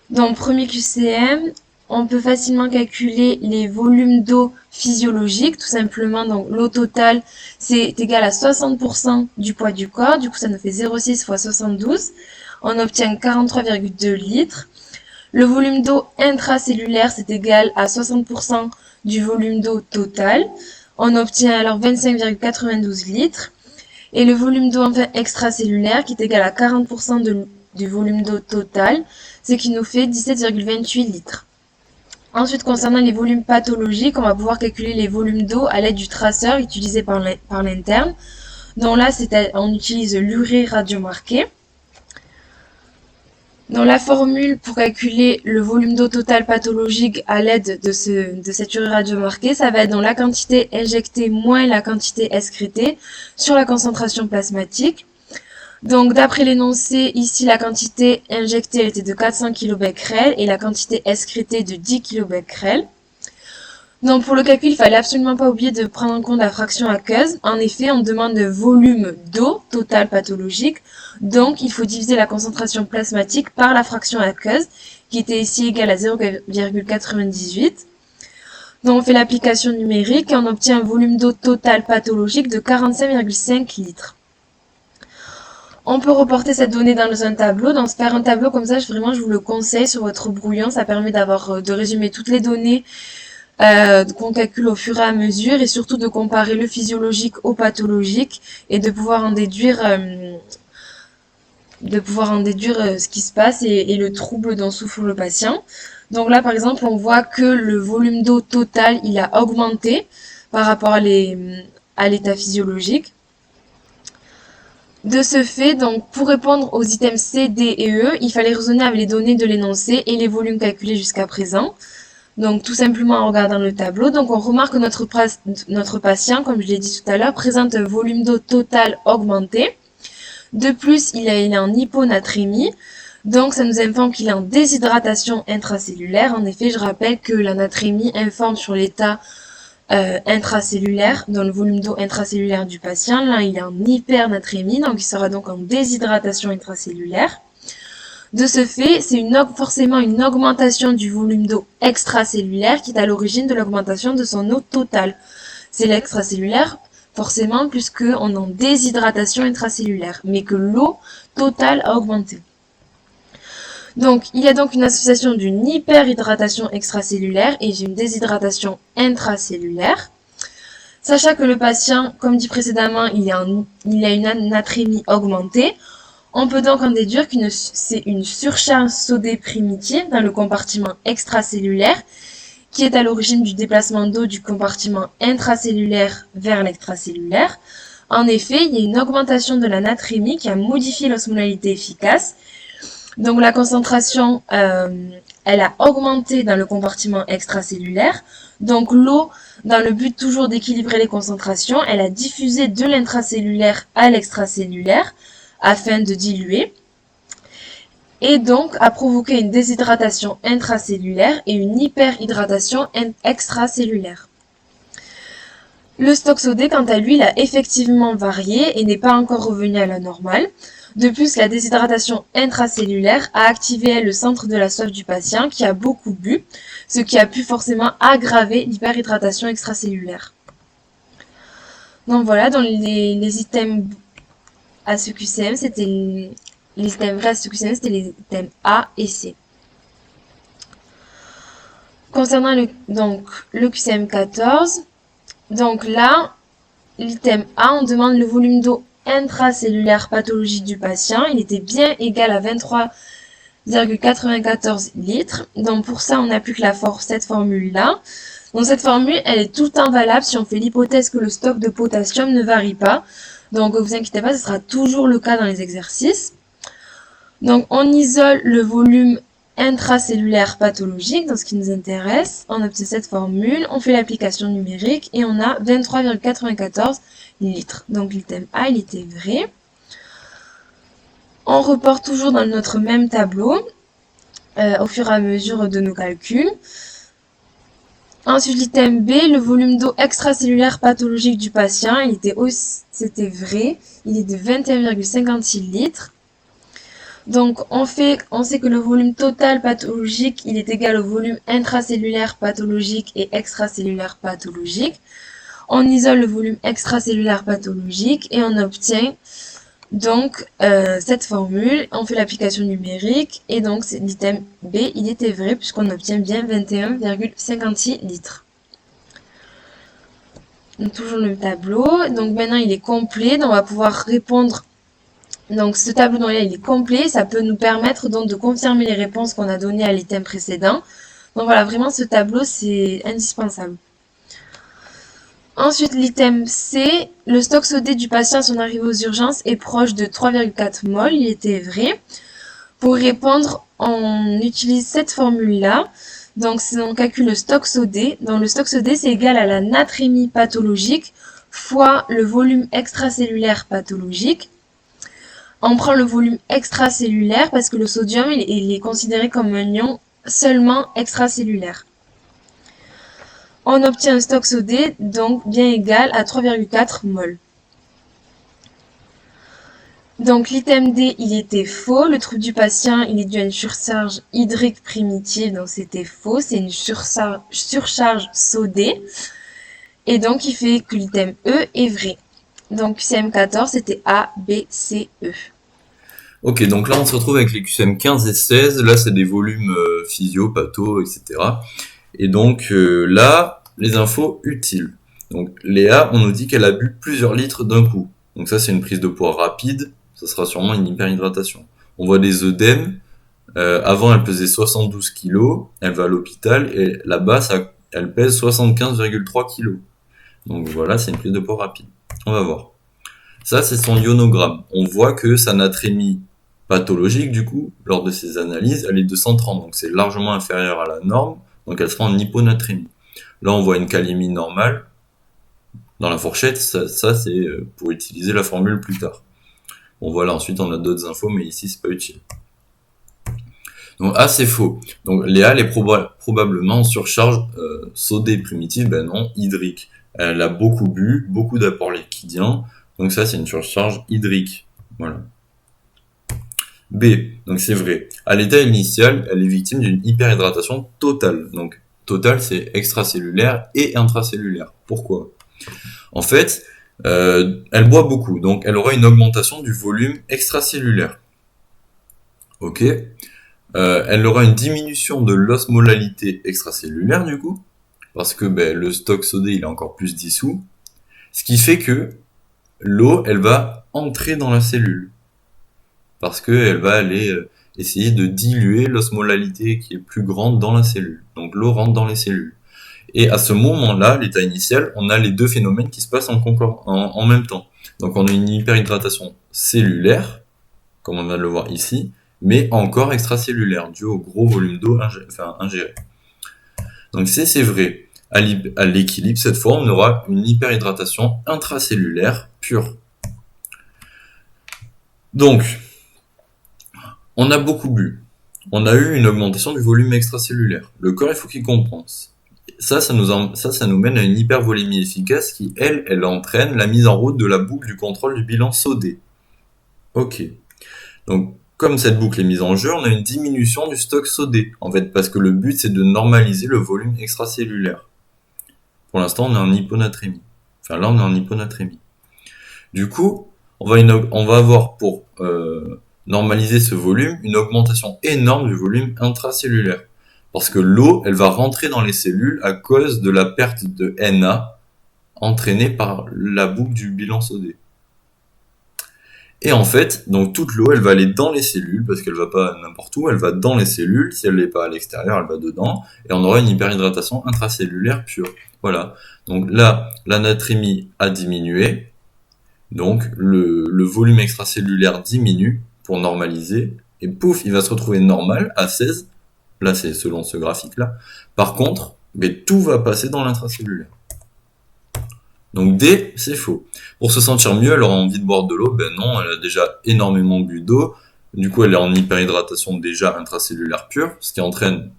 Dans le premier QCM, on peut facilement calculer les volumes d'eau physiologiques, tout simplement. Donc l'eau totale, c'est égal à 60% du poids du corps, du coup ça nous fait 0,6 x 72. On obtient 43,2 litres. Le volume d'eau intracellulaire, c'est égal à 60% du volume d'eau total. On obtient alors 25,92 litres. Et le volume d'eau enfin extracellulaire, qui est égal à 40% du volume d'eau total, ce qui nous fait 17,28 litres. Ensuite, concernant les volumes pathologiques, on va pouvoir calculer les volumes d'eau à l'aide du traceur utilisé par l'interne. Donc là, on utilise l'urée radiomarquée. Dans la formule pour calculer le volume d'eau total pathologique à l'aide de cette urée radiomarquée, ça va être dans la quantité injectée moins la quantité excrétée sur la concentration plasmatique. Donc d'après l'énoncé, ici la quantité injectée elle était de 400 kBq et la quantité excrétée de 10 kBq. Donc pour le calcul, il fallait absolument pas oublier de prendre en compte la fraction aqueuse. En effet, on demande le volume d'eau total pathologique. Donc il faut diviser la concentration plasmatique par la fraction aqueuse, qui était ici égale à 0,98. Donc on fait l'application numérique et on obtient un volume d'eau total pathologique de 45,5 litres. On peut reporter cette donnée dans un tableau. Donc faire un tableau comme ça, vraiment je vous le conseille sur votre brouillon. Ça permet de résumer toutes les données qu'on calcule au fur et à mesure et surtout de comparer le physiologique au pathologique et de pouvoir en déduire ce qui se passe et le trouble dont souffre le patient. Donc là, par exemple, on voit que le volume d'eau total, il a augmenté par rapport à l'état physiologique. De ce fait, donc, pour répondre aux items C, D et E, il fallait raisonner avec les données de l'énoncé et les volumes calculés jusqu'à présent. Donc, tout simplement en regardant le tableau. Donc, on remarque que notre patient, comme je l'ai dit tout à l'heure, présente un volume d'eau total augmenté. De plus, il est en hyponatrémie. Donc, ça nous informe qu'il est en déshydratation intracellulaire. En effet, je rappelle que la natrémie informe sur l'état intracellulaire, dans le volume d'eau intracellulaire du patient. Là, il est en hypernatrémie, donc il sera donc en déshydratation intracellulaire. De ce fait, c'est forcément une augmentation du volume d'eau extracellulaire qui est à l'origine de l'augmentation de son eau totale. C'est l'extracellulaire, forcément, puisqu'on est en déshydratation intracellulaire, mais que l'eau totale a augmenté. Donc, il y a donc une association d'une hyperhydratation extracellulaire et d'une déshydratation intracellulaire. Sachant que le patient, comme dit précédemment, il a une natrémie augmentée, on peut donc en déduire que c'est une surcharge sodée primitive dans le compartiment extracellulaire qui est à l'origine du déplacement d'eau du compartiment intracellulaire vers l'extracellulaire. En effet, il y a une augmentation de la natrémie qui a modifié l'osmolalité efficace. Donc la concentration, elle a augmenté dans le compartiment extracellulaire. Donc l'eau, dans le but toujours d'équilibrer les concentrations, elle a diffusé de l'intracellulaire à l'extracellulaire afin de diluer. et donc a provoqué une déshydratation intracellulaire et une hyperhydratation extracellulaire. Le stock sodé, quant à lui, il a effectivement varié et n'est pas encore revenu à la normale. De plus, la déshydratation intracellulaire a activé le centre de la soif du patient qui a beaucoup bu, ce qui a pu forcément aggraver l'hyperhydratation extracellulaire. Donc voilà, dans les items à ce QCM, c'était les items vrais à ce QCM, c'était les items A et C. Concernant le QCM 14, donc là, l'item A, on demande le volume d'eau intracellulaire pathologique du patient. Il était bien égal à 23,94 litres. Donc pour ça, on applique cette formule-là. Donc cette formule, elle est tout le temps valable si on fait l'hypothèse que le stock de potassium ne varie pas. Donc vous inquiétez pas, ce sera toujours le cas dans les exercices. Donc on isole le volume intracellulaire pathologique, dans ce qui nous intéresse, on obtient cette formule, on fait l'application numérique et on a 23,94 litres. Donc l'item A, il était vrai. On reporte toujours dans notre même tableau au fur et à mesure de nos calculs. Ensuite, l'item B, le volume d'eau extracellulaire pathologique du patient, c'était vrai, il est de 21,56 litres. Donc, on sait que le volume total pathologique, il est égal au volume intracellulaire pathologique et extracellulaire pathologique. On isole le volume extracellulaire pathologique et on obtient donc cette formule. On fait l'application numérique et donc l'item B, il était vrai puisqu'on obtient bien 21,56 litres. Donc, toujours le tableau. Donc, maintenant, il est complet. Donc, on va pouvoir répondre. Donc ce tableau il est complet, ça peut nous permettre donc de confirmer les réponses qu'on a données à l'item précédent. Donc voilà, vraiment ce tableau c'est indispensable. Ensuite l'item C, le stock sodé du patient à son arrivée aux urgences est proche de 3,4 mol, il était vrai. Pour répondre, on utilise cette formule-là. Donc on calcule le stock sodé. Donc le stock sodé c'est égal à la natrémie pathologique fois le volume extracellulaire pathologique. On prend le volume extracellulaire parce que le sodium il est considéré comme un ion seulement extracellulaire. On obtient un stock sodé donc bien égal à 3,4 mol. Donc l'item D il était faux, le trouble du patient il est dû à une surcharge hydrique primitive, donc c'était faux, c'est une surcharge sodée. Et donc il fait que l'item E est vrai. Donc QCM 14 c'était A, B, C, E. Ok, donc là on se retrouve avec les QCM 15 et 16, là c'est des volumes physio, patho, etc. Et donc là, les infos utiles. Donc Léa, on nous dit qu'elle a bu plusieurs litres d'un coup. Donc ça c'est une prise de poids rapide, ça sera sûrement une hyperhydratation. On voit des œdèmes, avant elle pesait 72 kg, elle va à l'hôpital et là-bas elle pèse 75,3 kg. Donc voilà, c'est une prise de poids rapide. On va voir. Ça, c'est son ionogramme. On voit que sa natrémie pathologique, du coup, lors de ses analyses, elle est de 130. Donc c'est largement inférieur à la norme. Donc elle sera en hyponatrémie. Là, on voit une calémie normale. Dans la fourchette, ça c'est pour utiliser la formule plus tard. Bon voilà, ensuite on a d'autres infos, mais ici c'est pas utile. Donc A, c'est faux. Donc Léa, elle est probablement en surcharge sodée primitive, ben non, hydrique. Elle a beaucoup bu, beaucoup d'apports liquidiens, donc ça c'est une surcharge hydrique. Voilà. B, donc c'est vrai. À l'état initial, elle est victime d'une hyperhydratation totale. Donc totale, c'est extracellulaire et intracellulaire. Pourquoi ? En fait, elle boit beaucoup, donc elle aura une augmentation du volume extracellulaire. Ok. Elle aura une diminution de l'osmolalité extracellulaire du coup, parce que le stock sodé il est encore plus dissous, ce qui fait que l'eau elle va entrer dans la cellule, parce qu'elle va aller essayer de diluer l'osmolalité qui est plus grande dans la cellule, donc l'eau rentre dans les cellules. Et à ce moment-là, l'état initial, on a les deux phénomènes qui se passent en même temps. Donc on a une hyperhydratation cellulaire, comme on vient de le voir ici, mais encore extracellulaire, dû au gros volume d'eau ingéré. Donc c'est vrai. À l'équilibre, cette fois, on aura une hyperhydratation intracellulaire pure. Donc, On a beaucoup bu. On a eu une augmentation du volume extracellulaire. Le corps, il faut qu'il compense. Ça nous mène à une hypervolémie efficace qui, elle entraîne la mise en route de la boucle du contrôle du bilan sodé. Ok. Donc, comme cette boucle est mise en jeu, on a une diminution du stock sodé, en fait, parce que le but, c'est de normaliser le volume extracellulaire. Pour l'instant, on est en hyponatrémie. Enfin, là, on est en hyponatrémie. Du coup, on va avoir pour normaliser ce volume une augmentation énorme du volume intracellulaire. Parce que l'eau, elle va rentrer dans les cellules à cause de la perte de Na entraînée par la boucle du bilan sodé. Et en fait, donc toute l'eau, elle va aller dans les cellules, parce qu'elle va pas n'importe où, elle va dans les cellules. Si elle n'est pas à l'extérieur, elle va dedans, et on aura une hyperhydratation intracellulaire pure. Voilà. Donc là, l'anatrémie a diminué, donc le volume extracellulaire diminue pour normaliser, et pouf, il va se retrouver normal à 16. Là, c'est selon ce graphique-là. Par contre, tout va passer dans l'intracellulaire. Donc D, c'est faux. Pour se sentir mieux, elle aura envie de boire de l'eau. Ben non, elle a déjà énormément bu d'eau. Du coup, elle est en hyperhydratation déjà intracellulaire pure, ce qui entraîne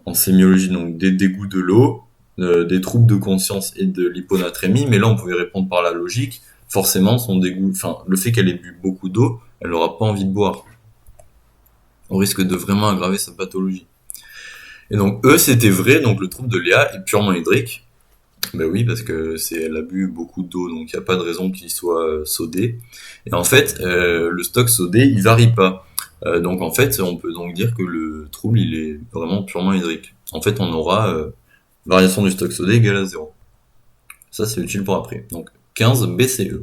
en sémiologie donc des dégoûts de l'eau, des troubles de conscience et de l'hyponatrémie. Mais là, on pouvait répondre par la logique. Forcément, son dégoût, le fait qu'elle ait bu beaucoup d'eau, elle n'aura pas envie de boire. On risque de vraiment aggraver sa pathologie. Et donc E, c'était vrai, donc le trouble de Léa est purement hydrique. Ben oui, parce que elle a bu beaucoup d'eau, donc il n'y a pas de raison qu'il soit sodé. Et en fait, le stock sodé, il varie pas. Donc en fait, on peut donc dire que le trouble, il est vraiment purement hydrique. En fait, on aura variation du stock sodé égale à 0. Ça, c'est utile pour après. Donc 15 BCE.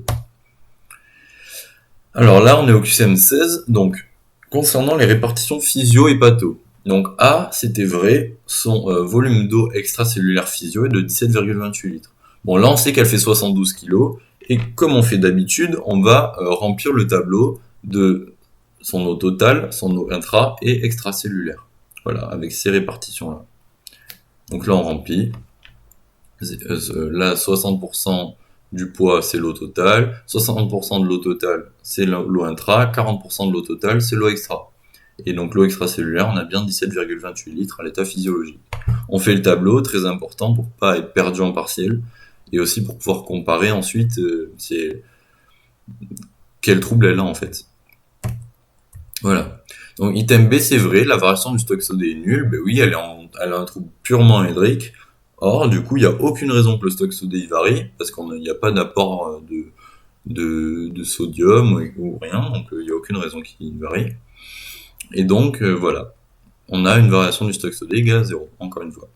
Alors là, on est au QCM 16, donc concernant les répartitions physio et patho. Donc A, c'était vrai, son volume d'eau extracellulaire physio est de 17,28 litres. Bon, là on sait qu'elle fait 72 kg, et comme on fait d'habitude, on va remplir le tableau de son eau totale, son eau intra et extracellulaire. Voilà, avec ces répartitions-là. Donc là on remplit. Là, 60% du poids, c'est l'eau totale, 60% de l'eau totale, c'est l'eau intra, 40% de l'eau totale, c'est l'eau extra. Et donc l'eau extracellulaire, on a bien 17,28 litres à l'état physiologique. On fait le tableau, très important pour pas être perdu en partiel, et aussi pour pouvoir comparer ensuite quel trouble elle a en fait. Voilà. Donc item B, c'est vrai, la variation du stock sodé est nulle. Ben oui, elle a un trouble purement hydrique. Or, du coup, il n'y a aucune raison que le stock sodé y varie, parce qu'il n'y a pas d'apport de sodium ou rien, donc il n'y a aucune raison qu'il varie. Et donc, voilà, on a une variation du stock sodé égale à 0, encore une fois.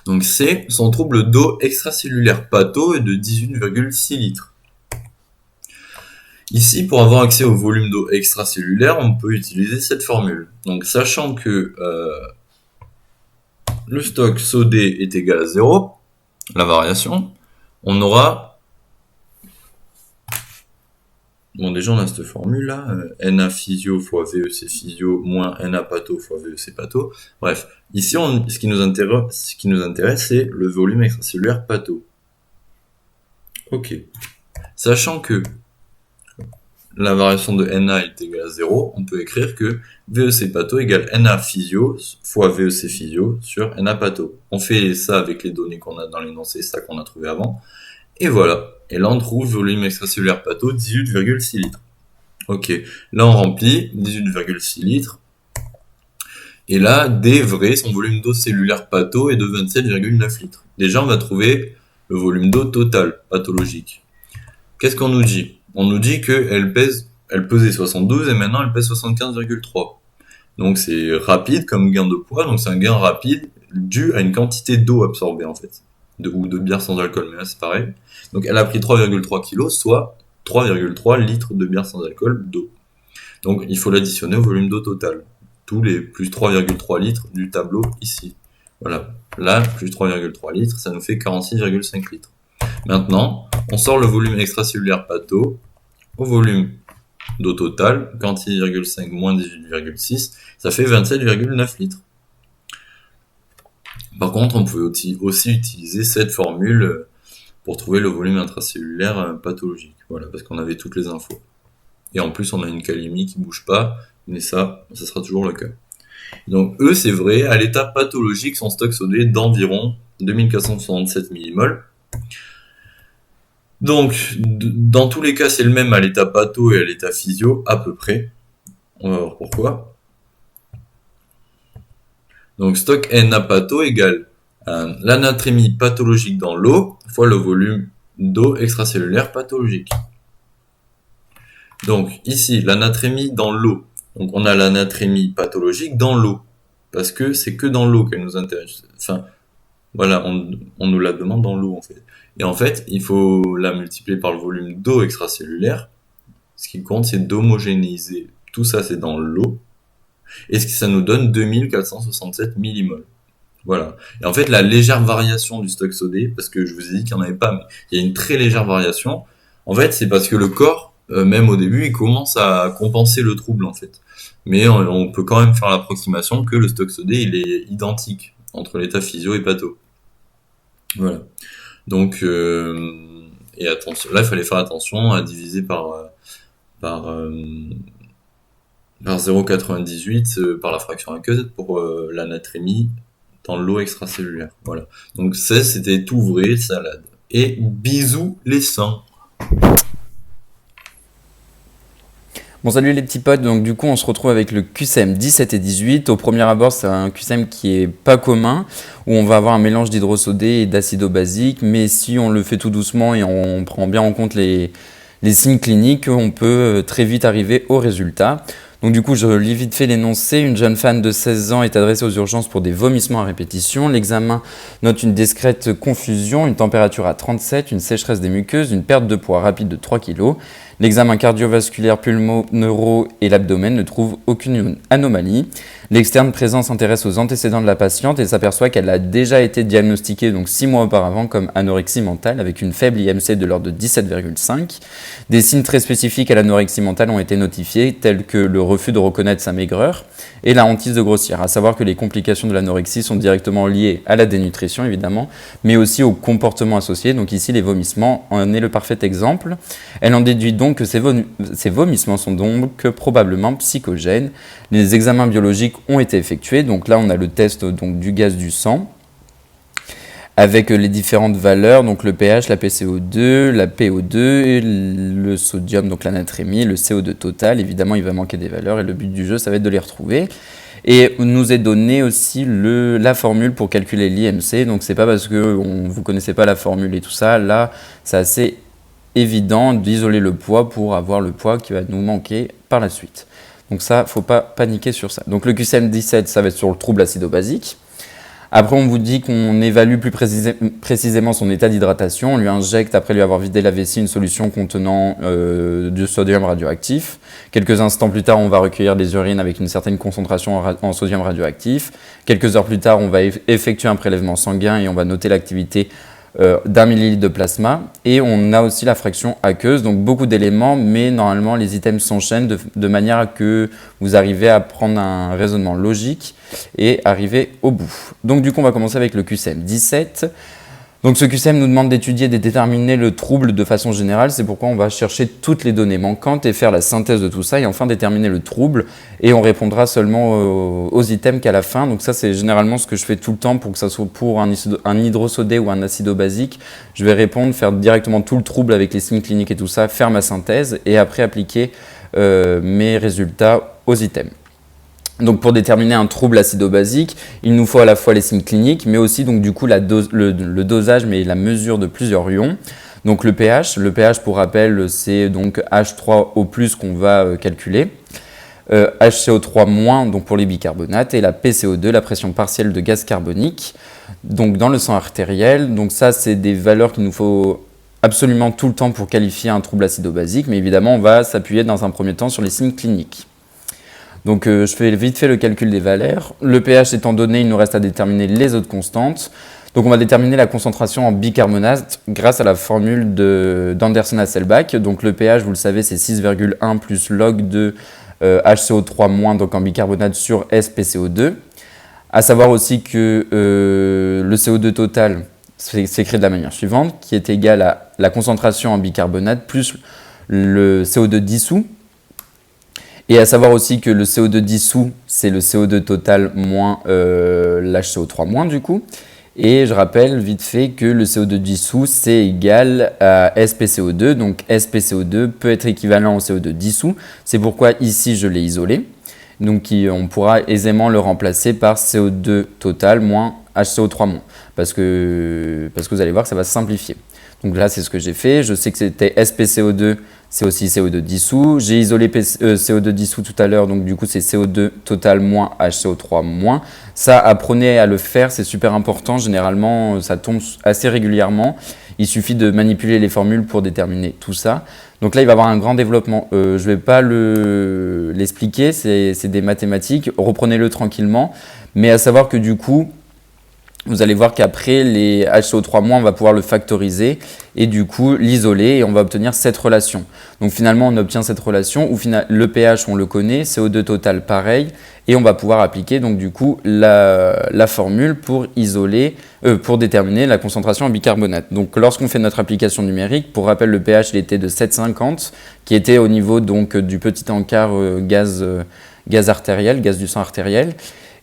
Donc C, son trouble d'eau extracellulaire patho est de 18,6 litres. Ici, pour avoir accès au volume d'eau extracellulaire, on peut utiliser cette formule. Donc, sachant que le stock sodé est égal à 0, la variation, on aura... Bon, déjà, on a cette formule-là, Na physio fois VEC physio moins Na patho fois VEC patho. Bref, ici, ce qui nous intéresse, c'est le volume extracellulaire patho. Ok. Sachant que la variation de Na est égale à 0, on peut écrire que VEC patho égale Na physio fois VEC physio sur Na patho. On fait ça avec les données qu'on a dans l'énoncé, ça qu'on a trouvé avant. Et voilà. Et là, on trouve volume extracellulaire patho 18,6 litres. Ok. Là, on remplit 18,6 litres. Et là, D vrai, son volume d'eau cellulaire patho est de 27,9 litres. Déjà, on va trouver le volume d'eau total pathologique. Qu'est-ce qu'on nous dit? On nous dit qu'elle pesait 72 et maintenant elle pèse 75,3. Donc c'est rapide comme gain de poids, donc c'est un gain rapide dû à une quantité d'eau absorbée en fait, ou de bière sans alcool, mais là c'est pareil. Donc elle a pris 3,3 kg, soit 3,3 litres de bière sans alcool d'eau. Donc il faut l'additionner au volume d'eau total, tous les plus 3,3 litres du tableau ici. Voilà, là plus 3,3 litres, ça nous fait 46,5 litres. Maintenant, on sort le volume extracellulaire patho au volume d'eau totale, 46,5 moins 18,6, ça fait 27,9 litres. Par contre, on peut aussi utiliser cette formule pour trouver le volume intracellulaire pathologique. Voilà, parce qu'on avait toutes les infos. et en plus on a une calémie qui bouge pas, mais ça sera toujours le cas. Donc eux, c'est vrai, à l'état pathologique, son stock sodé d'environ 2467 millimoles. Donc, dans tous les cas, c'est le même à l'état patho et à l'état physio, à peu près. On va voir pourquoi. Donc, stock Na patho égale l'anatrémie pathologique dans l'eau fois le volume d'eau extracellulaire pathologique. Donc, ici, l'anatrémie dans l'eau. Donc, on a l'anatrémie pathologique dans l'eau. Parce que c'est que dans l'eau qu'elle nous intéresse. Enfin, voilà, on nous la demande dans l'eau, en fait. Et en fait, il faut la multiplier par le volume d'eau extracellulaire. Ce qui compte, c'est d'homogénéiser. Tout ça, c'est dans l'eau. Et ça nous donne 2467 millimoles. Voilà. Et en fait, la légère variation du stock sodé, parce que je vous ai dit qu'il n'y en avait pas, mais il y a une très légère variation. En fait, c'est parce que le corps, même au début, il commence à compenser le trouble, en fait. Mais on peut quand même faire l'approximation que le stock sodé, il est identique entre l'état physio et patho. Voilà. Donc, et attention, là, il fallait faire attention à diviser par 0,98 par la fraction aqueuse pour l'anatrémie dans l'eau extracellulaire. Voilà. Donc ça, c'était tout vrai, salade. Et bisous les sangs. Bon, salut les petits potes, donc du coup on se retrouve avec le QCM 17 et 18. Au premier abord, c'est un QCM qui est pas commun, où on va avoir un mélange d'hydrosodé et d'acido-basique, mais si on le fait tout doucement et on prend bien en compte les signes cliniques, on peut très vite arriver au résultat. Donc du coup, je lis vite fait l'énoncé. Une jeune femme de 16 ans est adressée aux urgences pour des vomissements à répétition. L'examen note une discrète confusion, une température à 37, une sécheresse des muqueuses, une perte de poids rapide de 3 kg. L'examen cardiovasculaire, pulmo-neuro et l'abdomen ne trouve aucune anomalie. L'externe présent s'intéresse aux antécédents de la patiente et s'aperçoit qu'elle a déjà été diagnostiquée donc 6 mois auparavant comme anorexie mentale avec une faible IMC de l'ordre de 17,5. Des signes très spécifiques à l'anorexie mentale ont été notifiés tels que le refus de reconnaître sa maigreur et la hantise de grossir. À savoir que les complications de l'anorexie sont directement liées à la dénutrition évidemment, mais aussi au comportement associé. Donc ici les vomissements en est le parfait exemple. Elle en déduit donc que ces vomissements sont donc probablement psychogènes. Les examens biologiques ont été effectués. Donc là, on a le test donc, du gaz du sang avec les différentes valeurs, donc le pH, la PCO2, la PO2, le sodium, donc la natrémie, le CO2 total. Évidemment, il va manquer des valeurs et le but du jeu, ça va être de les retrouver. Et nous est donné aussi la formule pour calculer l'IMC. Donc, c'est pas parce que vous connaissez pas la formule et tout ça. Là, c'est assez évident d'isoler le poids pour avoir le poids qui va nous manquer par la suite. Donc ça, faut pas paniquer sur ça. Donc le QCM 17, ça va être sur le trouble acido-basique. Après, on vous dit qu'on évalue plus précisément son état d'hydratation. On lui injecte, après lui avoir vidé la vessie, une solution contenant du sodium radioactif. Quelques instants plus tard, on va recueillir des urines avec une certaine concentration en sodium radioactif. Quelques heures plus tard, on va effectuer un prélèvement sanguin et on va noter l'activité d'1 millilitre de plasma, et on a aussi la fraction aqueuse, donc beaucoup d'éléments, mais normalement les items s'enchaînent de manière à que vous arrivez à prendre un raisonnement logique et arriver au bout. Donc du coup on va commencer avec le QCM 17. Donc ce QCM nous demande d'étudier et de déterminer le trouble de façon générale, c'est pourquoi on va chercher toutes les données manquantes et faire la synthèse de tout ça et enfin déterminer le trouble, et on répondra seulement aux items qu'à la fin. Donc ça c'est généralement ce que je fais tout le temps pour que ça soit pour un hydrosodé ou un acido-basique. Je vais répondre, faire directement tout le trouble avec les signes cliniques et tout ça, faire ma synthèse et après appliquer mes résultats aux items. Donc pour déterminer un trouble acido-basique, il nous faut à la fois les signes cliniques, mais aussi donc du coup le dosage, mais la mesure de plusieurs ions. Donc le pH pour rappel, c'est donc H3O+ qu'on va calculer. HCO3- donc pour les bicarbonates, et la PCO2, la pression partielle de gaz carbonique, donc dans le sang artériel. Donc ça, c'est des valeurs qu'il nous faut absolument tout le temps pour qualifier un trouble acido-basique, mais évidemment, on va s'appuyer dans un premier temps sur les signes cliniques. Donc je fais vite fait le calcul des valeurs. Le pH étant donné, il nous reste à déterminer les autres constantes. Donc on va déterminer la concentration en bicarbonate grâce à la formule d'Anderson-Hasselbalch. Donc le pH, vous le savez, c'est 6,1 plus log de HCO3- donc en bicarbonate sur SPCO2. À savoir aussi que le CO2 total s'écrit de la manière suivante, qui est égal à la concentration en bicarbonate plus le CO2 dissous, Et à savoir aussi que le CO2 dissous, c'est le CO2 total moins l'HCO3 moins du coup. Et je rappelle vite fait que le CO2 dissous, c'est égal à SpCO2. Donc SpCO2 peut être équivalent au CO2 dissous. C'est pourquoi ici, je l'ai isolé. Donc on pourra aisément le remplacer par CO2 total moins HCO3 moins. Parce que vous allez voir que ça va se simplifier. Donc là, c'est ce que j'ai fait. Je sais que c'était SpCO2, c'est aussi CO2 dissous. J'ai isolé CO2 dissous tout à l'heure, donc du coup, c'est CO2 total moins HCO3 moins. Ça, apprenez à le faire, c'est super important. Généralement, ça tombe assez régulièrement. Il suffit de manipuler les formules pour déterminer tout ça. Donc là, il va y avoir un grand développement. Je ne vais pas l'expliquer, c'est des mathématiques. Reprenez-le tranquillement. Mais à savoir que du coup, vous allez voir qu'après, les HCO3-, on va pouvoir le factoriser et du coup l'isoler et on va obtenir cette relation. Donc finalement, on obtient cette relation où le pH, on le connaît, CO2 total pareil et on va pouvoir appliquer donc du coup la formule pour pour déterminer la concentration en bicarbonate. Donc lorsqu'on fait notre application numérique, pour rappel, le pH il était de 7,50 qui était au niveau donc du petit encart gaz artériel, gaz du sang artériel.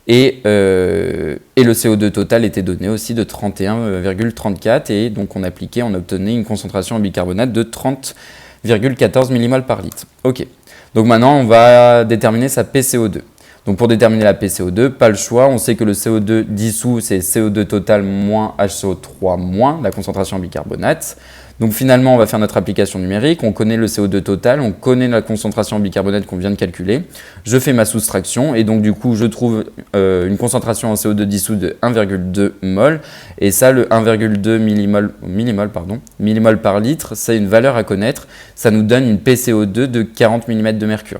Et le CO2 total était donné aussi de 31,34 et donc on obtenait une concentration en bicarbonate de 30,14 mmol par litre. Ok, donc maintenant on va déterminer sa PCO2. Donc pour déterminer la PCO2, pas le choix, on sait que le CO2 dissous c'est CO2 total moins HCO3 moins, la concentration en bicarbonate. Donc finalement, on va faire notre application numérique, on connaît le CO2 total, on connaît la concentration en bicarbonate qu'on vient de calculer. Je fais ma soustraction et donc du coup, je trouve une concentration en CO2 dissous de 1,2 mol. Et ça, le 1,2 millimol par litre, c'est une valeur à connaître. Ça nous donne une PCO2 de 40 mm de mercure.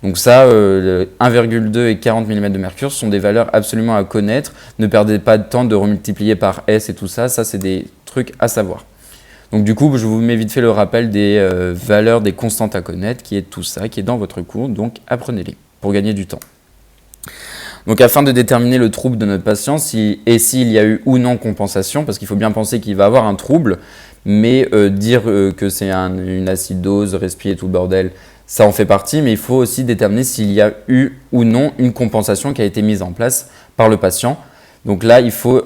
Donc ça, 1,2 et 40 mm de mercure sont des valeurs absolument à connaître. Ne perdez pas de temps de remultiplier par S et tout ça, ça c'est des trucs à savoir. Donc du coup, je vous mets vite fait le rappel des valeurs des constantes à connaître, qui est tout ça, qui est dans votre cours, donc apprenez-les pour gagner du temps. Donc afin de déterminer le trouble de notre patient, s'il y a eu ou non compensation, parce qu'il faut bien penser qu'il va avoir un trouble, mais dire que c'est une acidose, respi et tout le bordel, ça en fait partie, mais il faut aussi déterminer s'il y a eu ou non une compensation qui a été mise en place par le patient. Donc là, il faut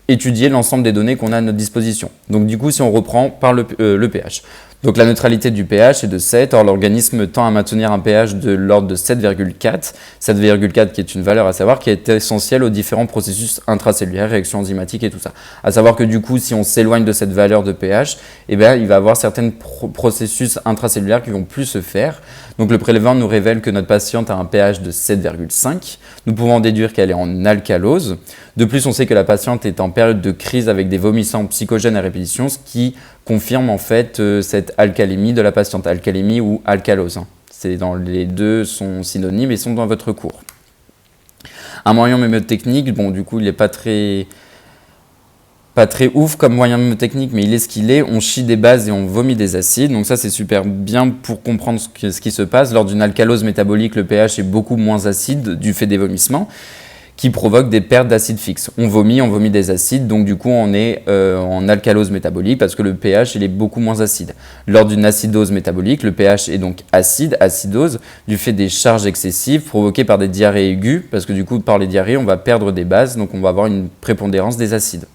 étudier l'ensemble des données qu'on a à notre disposition. Donc du coup, si on reprend par le pH. Donc la neutralité du pH est de 7, or l'organisme tend à maintenir un pH de l'ordre de 7,4. 7,4 qui est une valeur à savoir qui est essentielle aux différents processus intracellulaires, réactions enzymatiques et tout ça. À savoir que du coup, si on s'éloigne de cette valeur de pH, il va y avoir certains processus intracellulaires qui vont plus se faire. Donc le prélèvement nous révèle que notre patiente a un pH de 7,5. Nous pouvons en déduire qu'elle est en alcalose. De plus, on sait que la patiente est en période de crise avec des vomissements psychogènes à répétition, ce qui confirme en fait cette alcalémie de la patiente, alcalémie ou alcalose. Les deux sont synonymes et sont dans votre cours. Un moyen mnémotechnique, bon du coup il n'est pas très ouf comme moyen mnémotechnique, mais il est ce qu'il est. On chie des bases et on vomit des acides. Donc ça, c'est super bien pour comprendre ce qui se passe. Lors d'une alcalose métabolique, le pH est beaucoup moins acide du fait des vomissements qui provoquent des pertes d'acide fixe. On vomit des acides, donc du coup, on est en alcalose métabolique parce que le pH il est beaucoup moins acide. Lors d'une acidose métabolique, le pH est donc acide, acidose, du fait des charges excessives provoquées par des diarrhées aiguës, parce que du coup, par les diarrhées, on va perdre des bases, donc on va avoir une prépondérance des acides.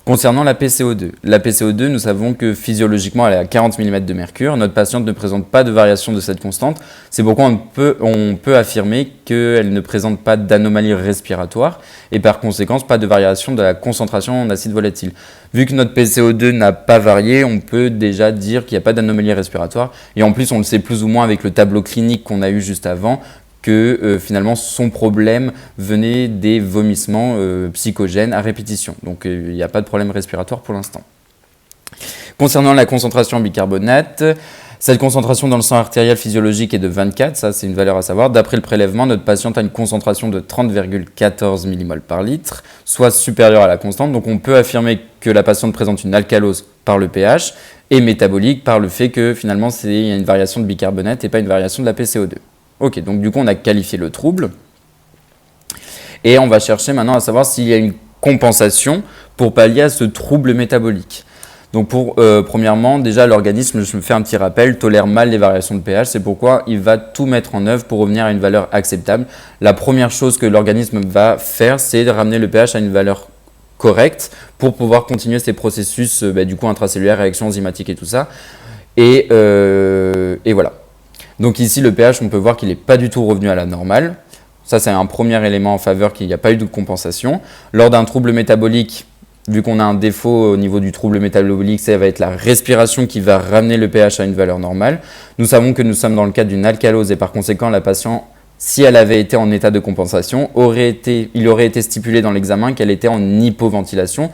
Concernant la PCO2. La PCO2, nous savons que physiologiquement, elle est à 40 mm de mercure. Notre patiente ne présente pas de variation de cette constante. C'est pourquoi on peut affirmer qu'elle ne présente pas d'anomalie respiratoire et par conséquent, pas de variation de la concentration en acide volatile. Vu que notre PCO2 n'a pas varié, on peut déjà dire qu'il n'y a pas d'anomalie respiratoire. Et en plus, on le sait plus ou moins avec le tableau clinique qu'on a eu juste avant, que finalement son problème venait des vomissements psychogènes à répétition. Donc il n'y a pas de problème respiratoire pour l'instant. Concernant la concentration en bicarbonate, cette concentration dans le sang artériel physiologique est de 24, ça c'est une valeur à savoir. D'après le prélèvement, notre patiente a une concentration de 30,14 mmol par litre, soit supérieure à la constante. Donc on peut affirmer que la patiente présente une alcalose par le pH et métabolique par le fait que finalement il y a une variation de bicarbonate et pas une variation de la PCO2. Ok, donc du coup on a qualifié le trouble et on va chercher maintenant à savoir s'il y a une compensation pour pallier à ce trouble métabolique. Donc premièrement, déjà l'organisme, je me fais un petit rappel, tolère mal les variations de pH, c'est pourquoi il va tout mettre en œuvre pour revenir à une valeur acceptable. La première chose que l'organisme va faire, c'est de ramener le pH à une valeur correcte pour pouvoir continuer ces processus du coup intracellulaires, réactions enzymatiques et tout ça. Et voilà. Donc ici, le pH, on peut voir qu'il n'est pas du tout revenu à la normale. Ça, c'est un premier élément en faveur qu'il n'y a pas eu de compensation. Lors d'un trouble métabolique, vu qu'on a un défaut au niveau du trouble métabolique, ça va être la respiration qui va ramener le pH à une valeur normale. Nous savons que nous sommes dans le cadre d'une alcalose et par conséquent, la patiente, si elle avait été en état de compensation, il aurait été stipulé dans l'examen qu'elle était en hypoventilation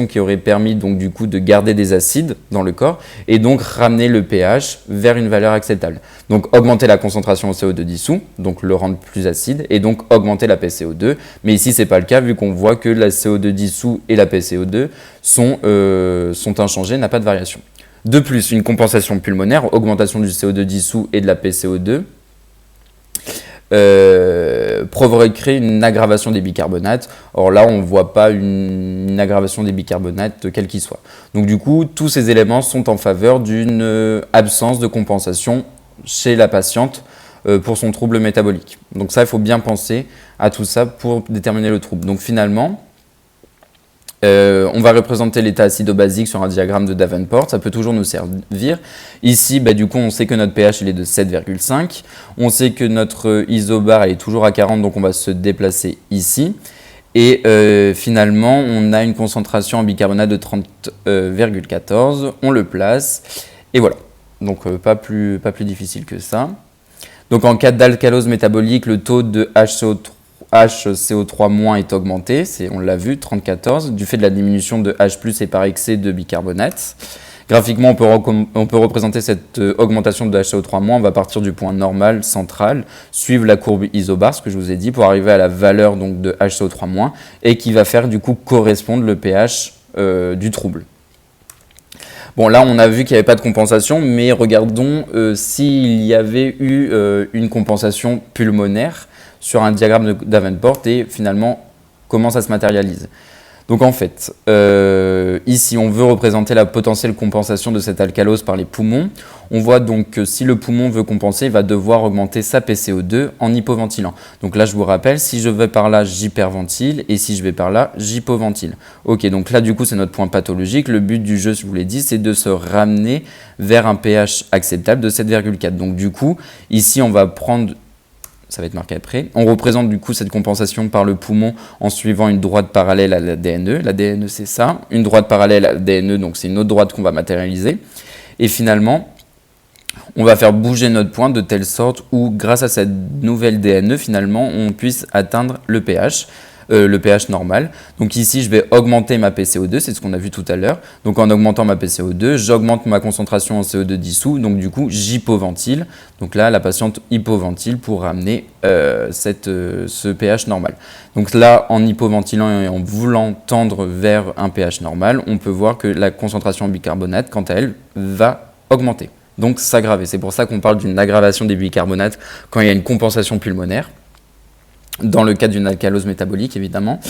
qui aurait permis donc du coup de garder des acides dans le corps et donc ramener le pH vers une valeur acceptable. Donc augmenter la concentration en CO2 dissous, donc le rendre plus acide et donc augmenter la PCO2. Mais ici c'est pas le cas vu qu'on voit que la CO2 dissous et la PCO2 sont inchangées, n'a pas de variation. De plus, une compensation pulmonaire, augmentation du CO2 dissous et de la PCO2, provoquerait une aggravation des bicarbonates. Or là, on ne voit pas une aggravation des bicarbonates, quel qu'il soit. Donc du coup, tous ces éléments sont en faveur d'une absence de compensation chez la patiente pour son trouble métabolique. Donc ça, il faut bien penser à tout ça pour déterminer le trouble. Donc finalement, on va représenter l'état acido-basique sur un diagramme de Davenport, ça peut toujours nous servir. Ici, du coup, on sait que notre pH il est de 7,5. On sait que notre isobar elle est toujours à 40, donc on va se déplacer ici. Et finalement, on a une concentration en bicarbonate de 30,14. On le place. Et voilà. Donc, pas plus difficile que ça. Donc, en cas d'alcalose métabolique, le taux de HCO3- est augmenté, on l'a vu, 30,14, du fait de la diminution de H+, et par excès de bicarbonate. Graphiquement, on peut représenter cette augmentation de HCO3-, on va partir du point normal, central, suivre la courbe isobar, ce que je vous ai dit, pour arriver à la valeur donc, de HCO3-, et qui va faire du coup correspondre le pH du trouble. Bon, là, on a vu qu'il n'y avait pas de compensation, mais regardons s'il y avait eu une compensation pulmonaire sur un diagramme de Davenport et finalement comment ça se matérialise. Donc en fait, ici on veut représenter la potentielle compensation de cette alcalose par les poumons. On voit donc que si le poumon veut compenser, il va devoir augmenter sa PCO2 en hypoventilant. Donc là je vous rappelle, si je vais par là, j'hyperventile et si je vais par là, j'hypoventile. Ok, donc là du coup c'est notre point pathologique. Le but du jeu, je vous l'ai dit, c'est de se ramener vers un pH acceptable de 7,4. Donc du coup, ici on va prendre... Ça va être marqué après. On représente du coup cette compensation par le poumon en suivant une droite parallèle à la DNE. La DNE, c'est ça. Une droite parallèle à la DNE, donc c'est une autre droite qu'on va matérialiser. Et finalement, on va faire bouger notre point de telle sorte où, grâce à cette nouvelle DNE, finalement, on puisse atteindre le pH normal. Donc ici, je vais augmenter ma PCO2, c'est ce qu'on a vu tout à l'heure. Donc en augmentant ma PCO2, j'augmente ma concentration en CO2 dissous, donc du coup, j'hypoventile. Donc là, la patiente hypoventile pour ramener ce pH normal. Donc là, en hypoventilant et en voulant tendre vers un pH normal, on peut voir que la concentration en bicarbonate, quant à elle, va augmenter. Donc s'aggraver. C'est pour ça qu'on parle d'une aggravation des bicarbonates quand il y a une compensation pulmonaire, dans le cadre d'une alcalose métabolique, évidemment.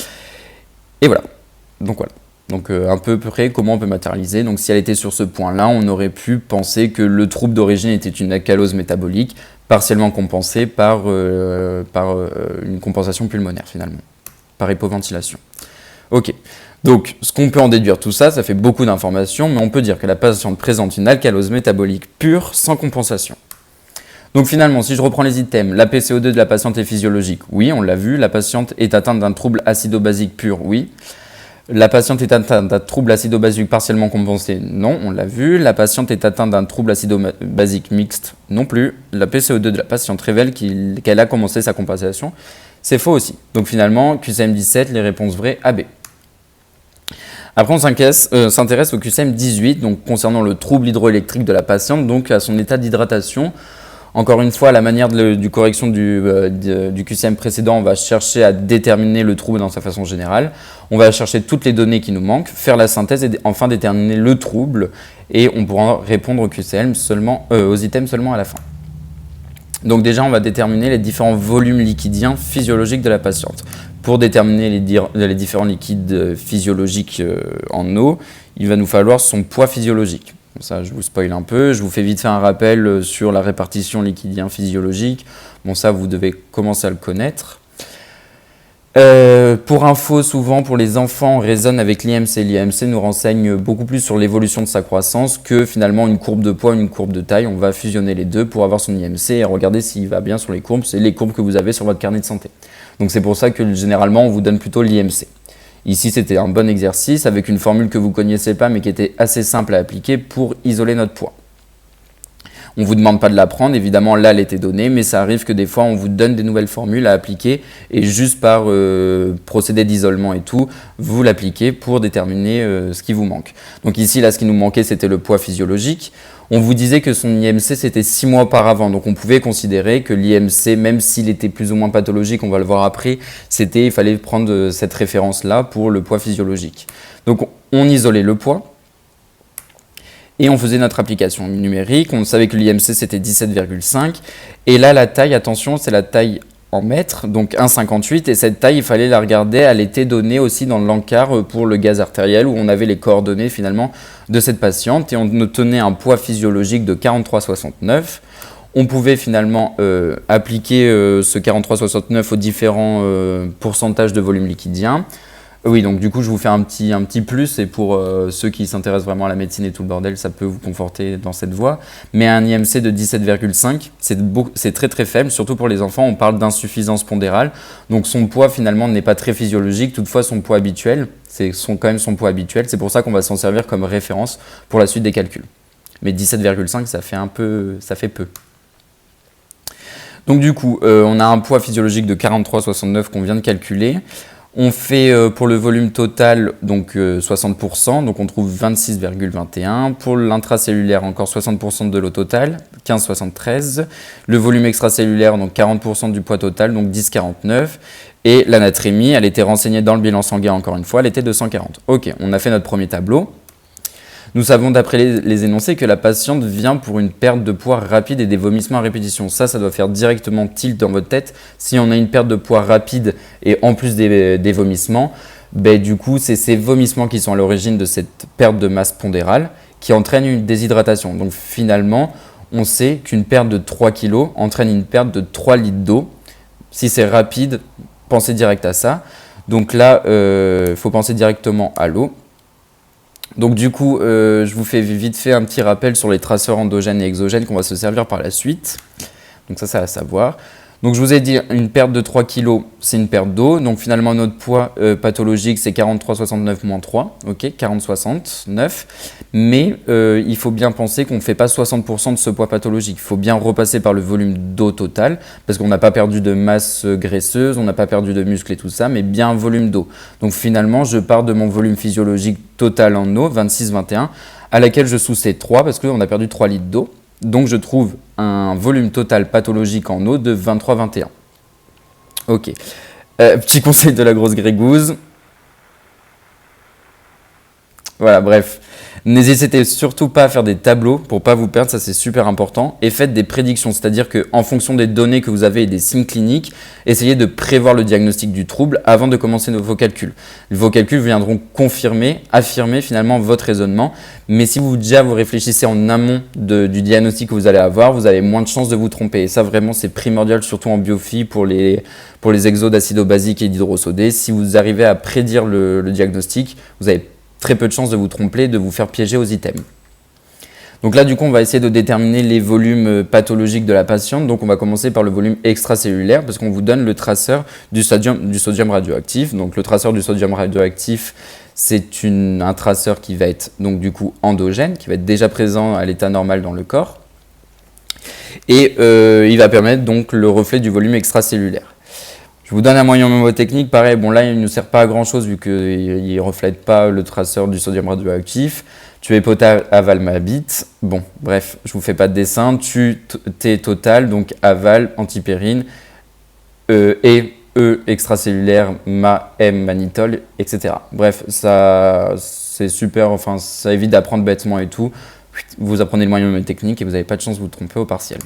Et voilà. Donc un peu près comment on peut matérialiser. Donc si elle était sur ce point-là, on aurait pu penser que le trouble d'origine était une alcalose métabolique, partiellement compensée par une compensation pulmonaire, finalement, par hypoventilation. Ok. Donc, ce qu'on peut en déduire tout ça, ça fait beaucoup d'informations, mais on peut dire que la patiente présente une alcalose métabolique pure, sans compensation. Donc finalement, si je reprends les items, la PCO2 de la patiente est physiologique, oui, on l'a vu. La patiente est atteinte d'un trouble acido-basique pur, oui. La patiente est atteinte d'un trouble acido-basique partiellement compensé, non, on l'a vu. La patiente est atteinte d'un trouble acido-basique mixte, non plus. La PCO2 de la patiente révèle qu'elle a commencé sa compensation, c'est faux aussi. Donc finalement, QCM 17, les réponses vraies, AB. Après, on s'intéresse au QCM 18, donc concernant le trouble hydroélectrique de la patiente, donc à son état d'hydratation. Encore une fois, à la manière du correction du QCM précédent, on va chercher à déterminer le trouble dans sa façon générale. On va chercher toutes les données qui nous manquent, faire la synthèse et enfin déterminer le trouble. Et on pourra répondre au QCM aux items seulement à la fin. Donc déjà, on va déterminer les différents volumes liquidiens physiologiques de la patiente. Pour déterminer les différents liquides physiologiques en eau, il va nous falloir son poids physiologique. Bon, ça, je vous spoil un peu. Je vous fais vite fait un rappel sur la répartition liquidien physiologique. Bon, ça, vous devez commencer à le connaître. Pour info, souvent pour les enfants, on raisonne avec l'IMC. L'IMC nous renseigne beaucoup plus sur l'évolution de sa croissance que finalement une courbe de poids, une courbe de taille. On va fusionner les deux pour avoir son IMC et regarder s'il va bien sur les courbes. C'est les courbes que vous avez sur votre carnet de santé. Donc c'est pour ça que généralement on vous donne plutôt l'IMC. Ici c'était un bon exercice avec une formule que vous ne connaissez pas mais qui était assez simple à appliquer pour isoler notre poids. On ne vous demande pas de l'apprendre, évidemment là elle était donnée, mais ça arrive que des fois on vous donne des nouvelles formules à appliquer et juste par procédé d'isolement et tout, vous l'appliquez pour déterminer ce qui vous manque. Donc ici là ce qui nous manquait c'était le poids physiologique. On vous disait que son IMC c'était 6 mois auparavant, donc on pouvait considérer que l'IMC, même s'il était plus ou moins pathologique, on va le voir après, il fallait prendre cette référence là pour le poids physiologique. Donc on isolait le poids. Et on faisait notre application numérique, on savait que l'IMC c'était 17,5. Et là la taille, attention, c'est la taille en mètres, donc 1,58. Et cette taille, il fallait la regarder, elle était donnée aussi dans l'encart pour le gaz artériel où on avait les coordonnées finalement de cette patiente. Et on obtenait un poids physiologique de 43,69. On pouvait finalement appliquer ce 43,69 aux différents pourcentages de volume liquidien. Oui, donc du coup, je vous fais un petit plus, et pour ceux qui s'intéressent vraiment à la médecine et tout le bordel, ça peut vous conforter dans cette voie. Mais un IMC de 17,5, c'est très très faible, surtout pour les enfants, on parle d'insuffisance pondérale. Donc son poids finalement n'est pas très physiologique, toutefois son poids habituel, c'est quand même son poids habituel, c'est pour ça qu'on va s'en servir comme référence pour la suite des calculs. Mais 17,5, ça fait peu. Donc du coup, on a un poids physiologique de 43,69 qu'on vient de calculer. On fait pour le volume total donc 60%, donc on trouve 26,21. Pour l'intracellulaire, encore 60% de l'eau totale, 15,73. Le volume extracellulaire, donc 40% du poids total, donc 10,49. Et l'anatrémie, elle était renseignée dans le bilan sanguin encore une fois, elle était de 140. Ok, on a fait notre premier tableau. Nous savons d'après les énoncés que la patiente vient pour une perte de poids rapide et des vomissements à répétition. Ça doit faire directement tilt dans votre tête. Si on a une perte de poids rapide et en plus des vomissements, du coup, c'est ces vomissements qui sont à l'origine de cette perte de masse pondérale qui entraîne une déshydratation. Donc finalement, on sait qu'une perte de 3 kg entraîne une perte de 3 litres d'eau. Si c'est rapide, pensez direct à ça. Donc là, il faut penser directement à l'eau. Donc du coup, je vous fais vite fait un petit rappel sur les traceurs endogènes et exogènes qu'on va se servir par la suite. Donc ça, c'est à savoir. Donc je vous ai dit, une perte de 3 kg, c'est une perte d'eau. Donc finalement, notre poids pathologique, c'est 43,69 moins 3. Ok, 40,69. Mais il faut bien penser qu'on ne fait pas 60% de ce poids pathologique. Il faut bien repasser par le volume d'eau total, parce qu'on n'a pas perdu de masse graisseuse, on n'a pas perdu de muscles et tout ça, mais bien un volume d'eau. Donc finalement, je pars de mon volume physiologique total en eau, 26,21, à laquelle je soustrais 3, parce qu'on a perdu 3 litres d'eau. Donc je trouve un volume total pathologique en eau de 23,21. Ok. Petit conseil de la grosse grégouze. Voilà, bref. N'hésitez surtout pas à faire des tableaux pour pas vous perdre, ça c'est super important. Et faites des prédictions, c'est-à-dire qu'en fonction des données que vous avez et des signes cliniques, essayez de prévoir le diagnostic du trouble avant de commencer vos calculs. Vos calculs viendront confirmer, affirmer finalement votre raisonnement. Mais si vous réfléchissez en amont du diagnostic que vous allez avoir, vous avez moins de chances de vous tromper. Et ça vraiment c'est primordial, surtout en biophy pour les exos d'acido-basique et d'hydrosodé. Si vous arrivez à prédire le diagnostic, vous avez très peu de chances de vous tromper, de vous faire piéger aux items. Donc là, du coup, on va essayer de déterminer les volumes pathologiques de la patiente. Donc on va commencer par le volume extracellulaire parce qu'on vous donne le traceur du sodium radioactif. Donc le traceur du sodium radioactif, c'est un traceur qui va être donc du coup endogène, qui va être déjà présent à l'état normal dans le corps. Et il va permettre donc le reflet du volume extracellulaire. Je vous donne un moyen mémotechnique, pareil, bon là il ne nous sert pas à grand chose vu qu'il ne reflète pas le traceur du sodium radioactif. Tu es potal, aval, ma bite. Bon, bref, je vous fais pas de dessin. T total, donc aval, antipérine, et E extracellulaire, ma, M, mannitol, etc. Bref, ça c'est super, enfin ça évite d'apprendre bêtement et tout. Vous apprenez le moyen mémotechnique et vous n'avez pas de chance de vous tromper au partiel.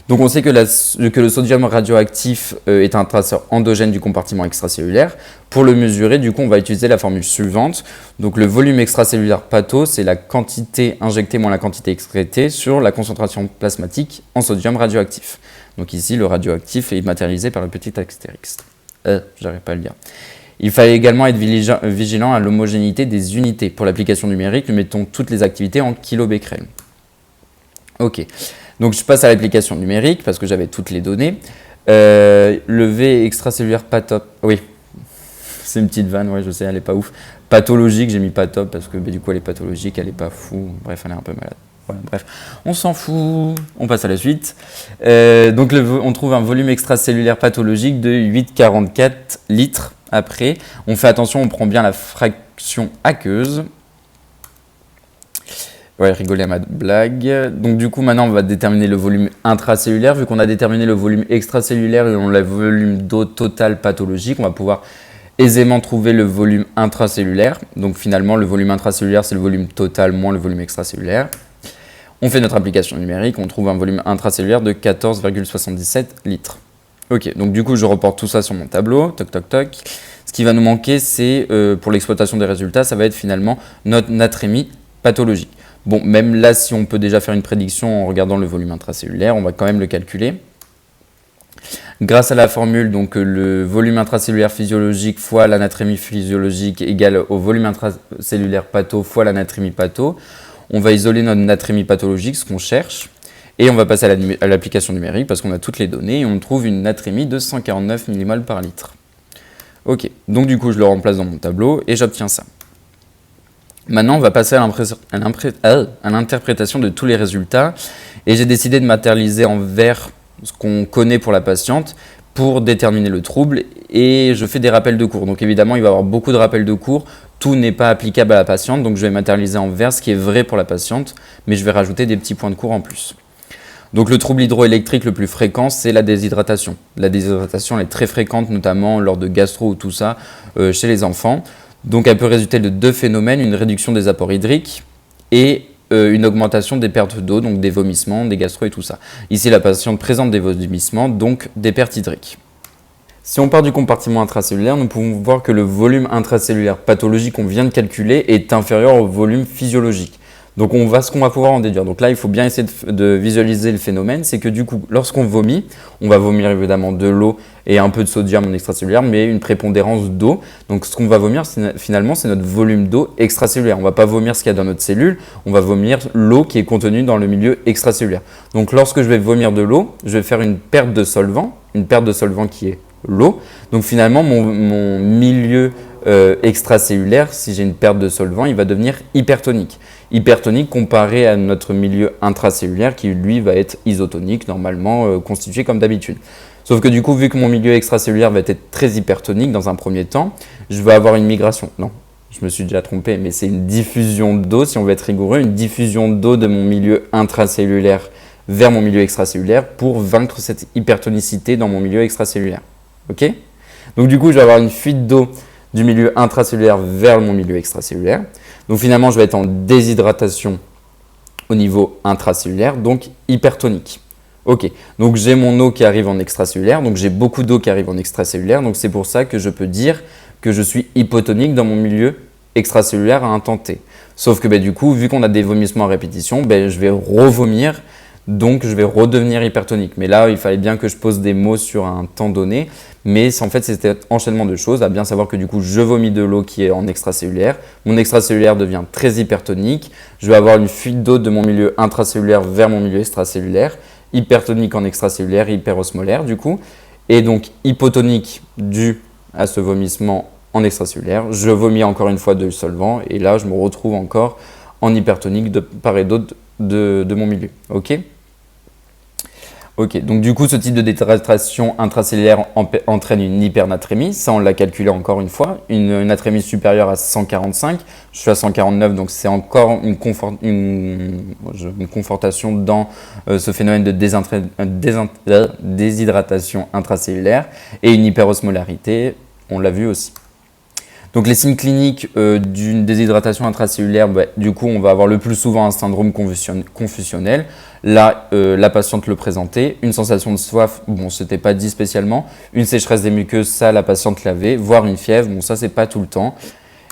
Donc on sait que le sodium radioactif est un traceur endogène du compartiment extracellulaire. Pour le mesurer, du coup, on va utiliser la formule suivante. Donc le volume extracellulaire patho, c'est la quantité injectée moins la quantité excrétée sur la concentration plasmatique en sodium radioactif. Donc ici, le radioactif est matérialisé par le petit astérix. J'arrive pas à le dire. Il fallait également être vigilant à l'homogénéité des unités. Pour l'application numérique, nous mettons toutes les activités en kilobecquerel. Ok. Donc je passe à l'application numérique parce que j'avais toutes les données. Le V extracellulaire patop. Oui, c'est une petite vanne, ouais, je sais, elle est pas ouf. Pathologique, j'ai mis patop parce que du coup elle est pathologique, elle est pas fou. Bref, elle est un peu malade. Voilà, bref, on s'en fout. On passe à la suite. Donc on trouve un volume extracellulaire pathologique de 8,44 litres. Après, on fait attention, on prend bien la fraction aqueuse. Ouais, rigoler à ma blague. Donc du coup, maintenant, on va déterminer le volume intracellulaire. Vu qu'on a déterminé le volume extracellulaire et on a le volume d'eau total pathologique, on va pouvoir aisément trouver le volume intracellulaire. Donc finalement, le volume intracellulaire, c'est le volume total moins le volume extracellulaire. On fait notre application numérique, on trouve un volume intracellulaire de 14,77 litres. Ok, donc du coup, je reporte tout ça sur mon tableau. Toc, toc, toc. Ce qui va nous manquer, c'est, pour l'exploitation des résultats, ça va être finalement notre natrémie pathologique. Bon, même là, si on peut déjà faire une prédiction en regardant le volume intracellulaire, on va quand même le calculer. Grâce à la formule, donc le volume intracellulaire physiologique fois la natrémie physiologique égale au volume intracellulaire patho fois la natrémie patho, on va isoler notre natrémie pathologique, ce qu'on cherche, et on va passer à l'application numérique parce qu'on a toutes les données et on trouve une natrémie de 149 mmol par litre. Ok, donc du coup, je le remplace dans mon tableau et j'obtiens ça. Maintenant, on va passer à l'interprétation de tous les résultats et j'ai décidé de matérialiser en vert ce qu'on connaît pour la patiente pour déterminer le trouble et je fais des rappels de cours. Donc évidemment, il va y avoir beaucoup de rappels de cours. Tout n'est pas applicable à la patiente, donc je vais matérialiser en vert ce qui est vrai pour la patiente, mais je vais rajouter des petits points de cours en plus. Donc le trouble hydroélectrique le plus fréquent, c'est la déshydratation. La déshydratation elle est très fréquente, notamment lors de gastro ou tout ça, chez les enfants. Donc elle peut résulter de deux phénomènes, une réduction des apports hydriques et une augmentation des pertes d'eau, donc des vomissements, des gastro et tout ça. Ici, la patiente présente des vomissements, donc des pertes hydriques. Si on part du compartiment intracellulaire, nous pouvons voir que le volume intracellulaire pathologique qu'on vient de calculer est inférieur au volume physiologique. Donc ce qu'on va pouvoir en déduire. Donc là, il faut bien essayer de visualiser le phénomène. C'est que du coup, lorsqu'on vomit, on va vomir évidemment de l'eau et un peu de sodium en extracellulaire, mais une prépondérance d'eau. Donc ce qu'on va vomir, finalement, c'est notre volume d'eau extracellulaire. On ne va pas vomir ce qu'il y a dans notre cellule, on va vomir l'eau qui est contenue dans le milieu extracellulaire. Donc lorsque je vais vomir de l'eau, je vais faire une perte de solvant qui est l'eau. Donc finalement, mon milieu extracellulaire, si j'ai une perte de solvant, il va devenir hypertonique. Hypertonique comparé à notre milieu intracellulaire qui lui va être isotonique, normalement constitué comme d'habitude. Sauf que du coup, vu que mon milieu extracellulaire va être très hypertonique dans un premier temps, je vais avoir une migration. Non, je me suis déjà trompé, mais c'est une diffusion d'eau, si on veut être rigoureux, une diffusion d'eau de mon milieu intracellulaire vers mon milieu extracellulaire pour vaincre cette hypertonicité dans mon milieu extracellulaire. Ok ? Donc du coup, je vais avoir une fuite d'eau du milieu intracellulaire vers mon milieu extracellulaire. Donc finalement, je vais être en déshydratation au niveau intracellulaire, donc hypertonique. Ok, donc j'ai mon eau qui arrive en extracellulaire, donc j'ai beaucoup d'eau qui arrive en extracellulaire, donc c'est pour ça que je peux dire que je suis hypotonique dans mon milieu extracellulaire à un temps T. Sauf que du coup, vu qu'on a des vomissements à répétition, je vais revomir, donc je vais redevenir hypertonique. Mais là, il fallait bien que je pose des mots sur un temps donné, mais en fait, c'était un enchaînement de choses, à bien savoir que du coup, je vomis de l'eau qui est en extracellulaire, mon extracellulaire devient très hypertonique, je vais avoir une fuite d'eau de mon milieu intracellulaire vers mon milieu extracellulaire, hypertonique en extracellulaire, hyperosmolaire du coup, et donc hypotonique dû à ce vomissement en extracellulaire, je vomis encore une fois de solvant, et là, je me retrouve encore en hypertonique de part et d'autre de mon milieu, ok ? Ok, donc du coup, ce type de déshydratation intracellulaire entraîne une hypernatrémie. Ça, on l'a calculé encore une fois. Une natrémie supérieure à 145. Je suis à 149, donc c'est encore une confortation dans ce phénomène de déshydratation intracellulaire. Et une hyperosmolarité, on l'a vu aussi. Donc les signes cliniques d'une déshydratation intracellulaire, du coup on va avoir le plus souvent un syndrome confusionnel. Là, la patiente le présentait, une sensation de soif, bon c'était pas dit spécialement, une sécheresse des muqueuses, ça la patiente l'avait, voire une fièvre, bon ça c'est pas tout le temps,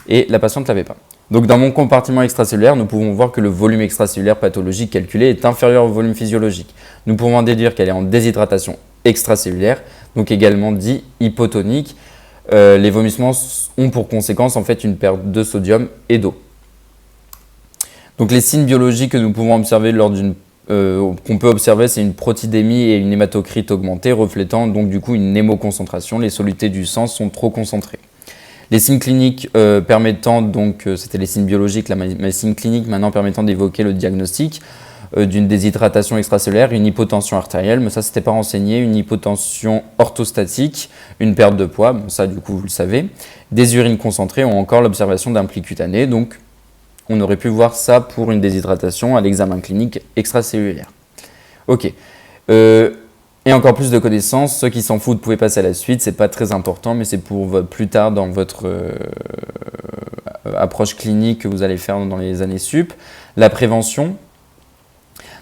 et la patiente l'avait pas. Donc dans mon compartiment extracellulaire, nous pouvons voir que le volume extracellulaire pathologique calculé est inférieur au volume physiologique. Nous pouvons en déduire qu'elle est en déshydratation extracellulaire, donc également dit hypotonique. Les vomissements ont pour conséquence en fait une perte de sodium et d'eau. Donc les signes biologiques que nous pouvons observer qu'on peut observer, c'est une protidémie et une hématocrite augmentée, reflétant donc du coup une hémoconcentration. Les solutés du sang sont trop concentrées. Les signes cliniques permettant, donc c'était les signes biologiques, les signes cliniques maintenant permettant d'évoquer le diagnostic d'une déshydratation extracellulaire, une hypotension artérielle, mais ça c'était pas renseigné, une hypotension orthostatique, une perte de poids, bon ça du coup vous le savez, des urines concentrées ou encore l'observation d'un pli cutané, donc on aurait pu voir ça pour une déshydratation à l'examen clinique extracellulaire. Ok. Et encore plus de connaissances, ceux qui s'en foutent pouvaient passer à la suite, c'est pas très important, mais c'est pour plus tard dans votre approche clinique que vous allez faire dans les années sup. La prévention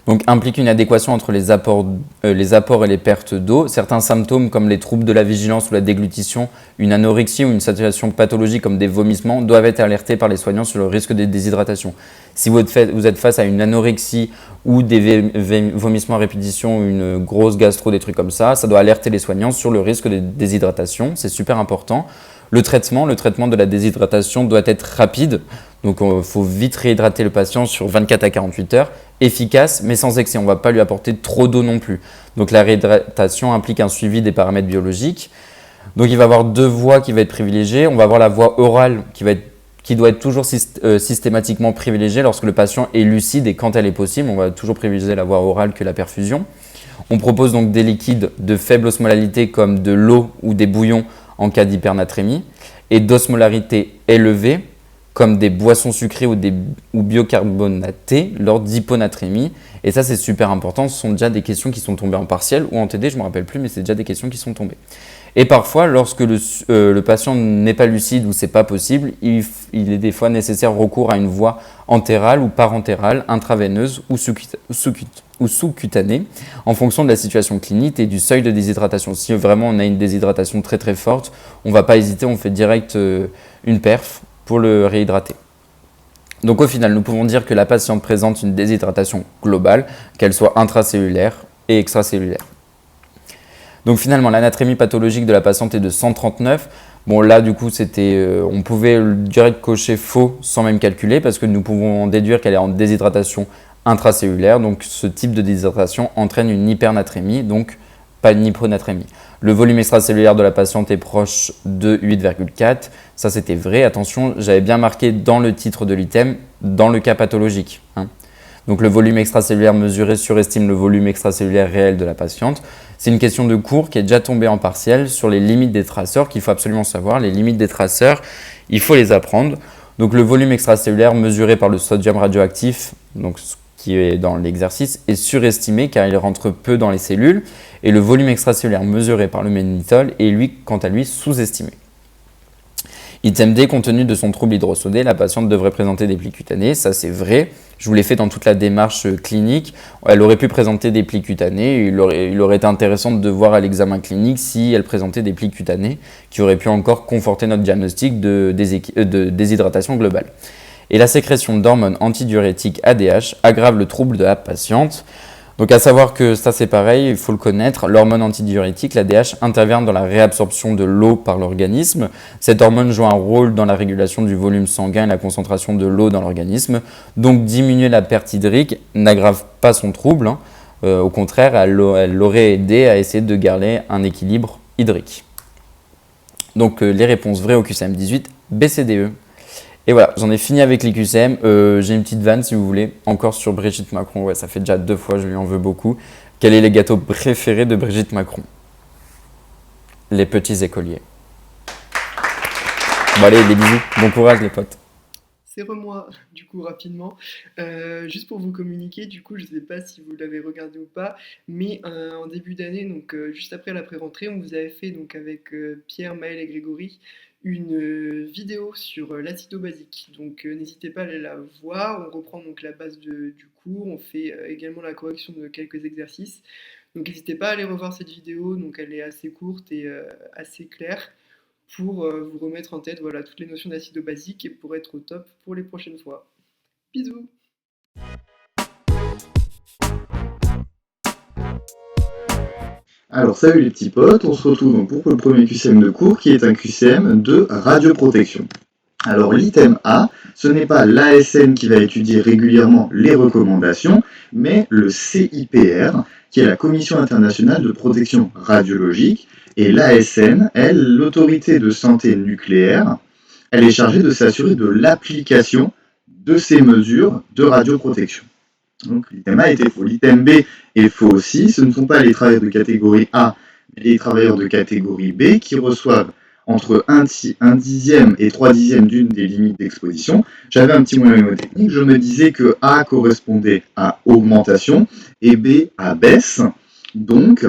donc, implique une adéquation entre les apports et les pertes d'eau. Certains symptômes comme les troubles de la vigilance ou la déglutition, une anorexie ou une saturation pathologique comme des vomissements doivent être alertés par les soignants sur le risque de déshydratation. Si vous êtes face à une anorexie ou des vomissements à répétition, une grosse gastro, des trucs comme ça doit alerter les soignants sur le risque de déshydratation, c'est super important. Le traitement de la déshydratation doit être rapide, donc il faut vite réhydrater le patient sur 24 à 48 heures, efficace mais sans excès, on ne va pas lui apporter trop d'eau non plus. Donc la réhydratation implique un suivi des paramètres biologiques. Donc il va y avoir deux voies qui vont être privilégiées, on va avoir la voie orale qui doit être toujours systématiquement privilégiée lorsque le patient est lucide et quand elle est possible, on va toujours privilégier la voie orale que la perfusion. On propose donc des liquides de faible osmolalité comme de l'eau ou des bouillons en cas d'hypernatrémie et d'osmolarité élevée comme des boissons sucrées ou biocarbonatées lors d'hyponatrémie. Et ça, c'est super important. Ce sont déjà des questions qui sont tombées en partiel ou en TD, je ne me rappelle plus, mais c'est déjà des questions qui sont tombées. Et parfois, lorsque le patient n'est pas lucide ou c'est pas possible, il est des fois nécessaire recours à une voie entérale ou parentérale, intraveineuse ou sous-cutanée, en fonction de la situation clinique et du seuil de déshydratation. Si vraiment on a une déshydratation très très forte, on ne va pas hésiter, on fait direct une perf pour le réhydrater. Donc au final, nous pouvons dire que la patiente présente une déshydratation globale, qu'elle soit intracellulaire et extracellulaire. Donc finalement, l'anatrémie pathologique de la patiente est de 139. Bon là, du coup, on pouvait direct cocher faux sans même calculer parce que nous pouvons déduire qu'elle est en déshydratation intracellulaire. Donc ce type de déshydratation entraîne une hypernatrémie, donc pas une hyponatrémie. Le volume extracellulaire de la patiente est proche de 8,4. Ça, c'était vrai. Attention, j'avais bien marqué dans le titre de l'item, dans le cas pathologique. Donc le volume extracellulaire mesuré surestime le volume extracellulaire réel de la patiente. C'est une question de cours qui est déjà tombée en partiel sur les limites des traceurs qu'il faut absolument savoir. Les limites des traceurs, il faut les apprendre. Donc le volume extracellulaire mesuré par le sodium radioactif, donc ce qui est dans l'exercice, est surestimé car il rentre peu dans les cellules. Et le volume extracellulaire mesuré par le mannitol est lui, quant à lui, sous-estimé. Item D, compte tenu de son trouble hydrosodé, la patiente devrait présenter des plis cutanés, ça c'est vrai. Je vous l'ai fait dans toute la démarche clinique. Elle aurait pu présenter des plis cutanés. Il aurait été intéressant de voir à l'examen clinique si elle présentait des plis cutanés qui auraient pu encore conforter notre diagnostic de déshydratation globale. Et la sécrétion d'hormones antidiurétiques ADH aggrave le trouble de la patiente. Donc à savoir que ça c'est pareil, il faut le connaître, l'hormone antidiurétique, l'ADH, intervient dans la réabsorption de l'eau par l'organisme. Cette hormone joue un rôle dans la régulation du volume sanguin et la concentration de l'eau dans l'organisme. Donc diminuer la perte hydrique n'aggrave pas son trouble, au contraire, elle l'aurait aidé à essayer de garder un équilibre hydrique. Donc les réponses vraies au QCM 18, B, C, D, E. Et voilà, j'en ai fini avec les QCM. J'ai une petite vanne si vous voulez, encore sur Brigitte Macron. Ouais, ça fait déjà 2 fois, je lui en veux beaucoup. Quels sont les gâteaux préférés de Brigitte Macron? Les petits écoliers. Bon allez, des bisous. Bon courage les potes. c'est moi, du coup, rapidement. Juste pour vous communiquer, du coup, je ne sais pas si vous l'avez regardé ou pas, mais en début d'année, donc juste après la pré-rentrée, on vous avait fait, donc avec Pierre, Maël et Grégory, une vidéo sur l'acido-basique. Donc n'hésitez pas à aller la voir. On reprend donc la base du cours, on fait également la correction de quelques exercices. Donc n'hésitez pas à aller revoir cette vidéo, donc elle est assez courte et assez claire pour vous remettre en tête voilà, toutes les notions d'acido-basique et pour être au top pour les prochaines fois. Bisous! Alors salut les petits potes, on se retrouve donc pour le premier QCM de cours qui est un QCM de radioprotection. Alors l'item A, ce n'est pas l'ASN qui va étudier régulièrement les recommandations, mais le CIPR, qui est la Commission internationale de protection radiologique, et l'ASN, elle, l'autorité de santé nucléaire, elle est chargée de s'assurer de l'application de ces mesures de radioprotection. Donc l'item A était faux. L'item B est faux aussi. Ce ne sont pas les travailleurs de catégorie A, mais les travailleurs de catégorie B qui reçoivent entre 1 dixième et 3 dixièmes d'une des limites d'exposition. J'avais un petit moyen mnémotechnique. Je me disais que A correspondait à augmentation et B à baisse. Donc,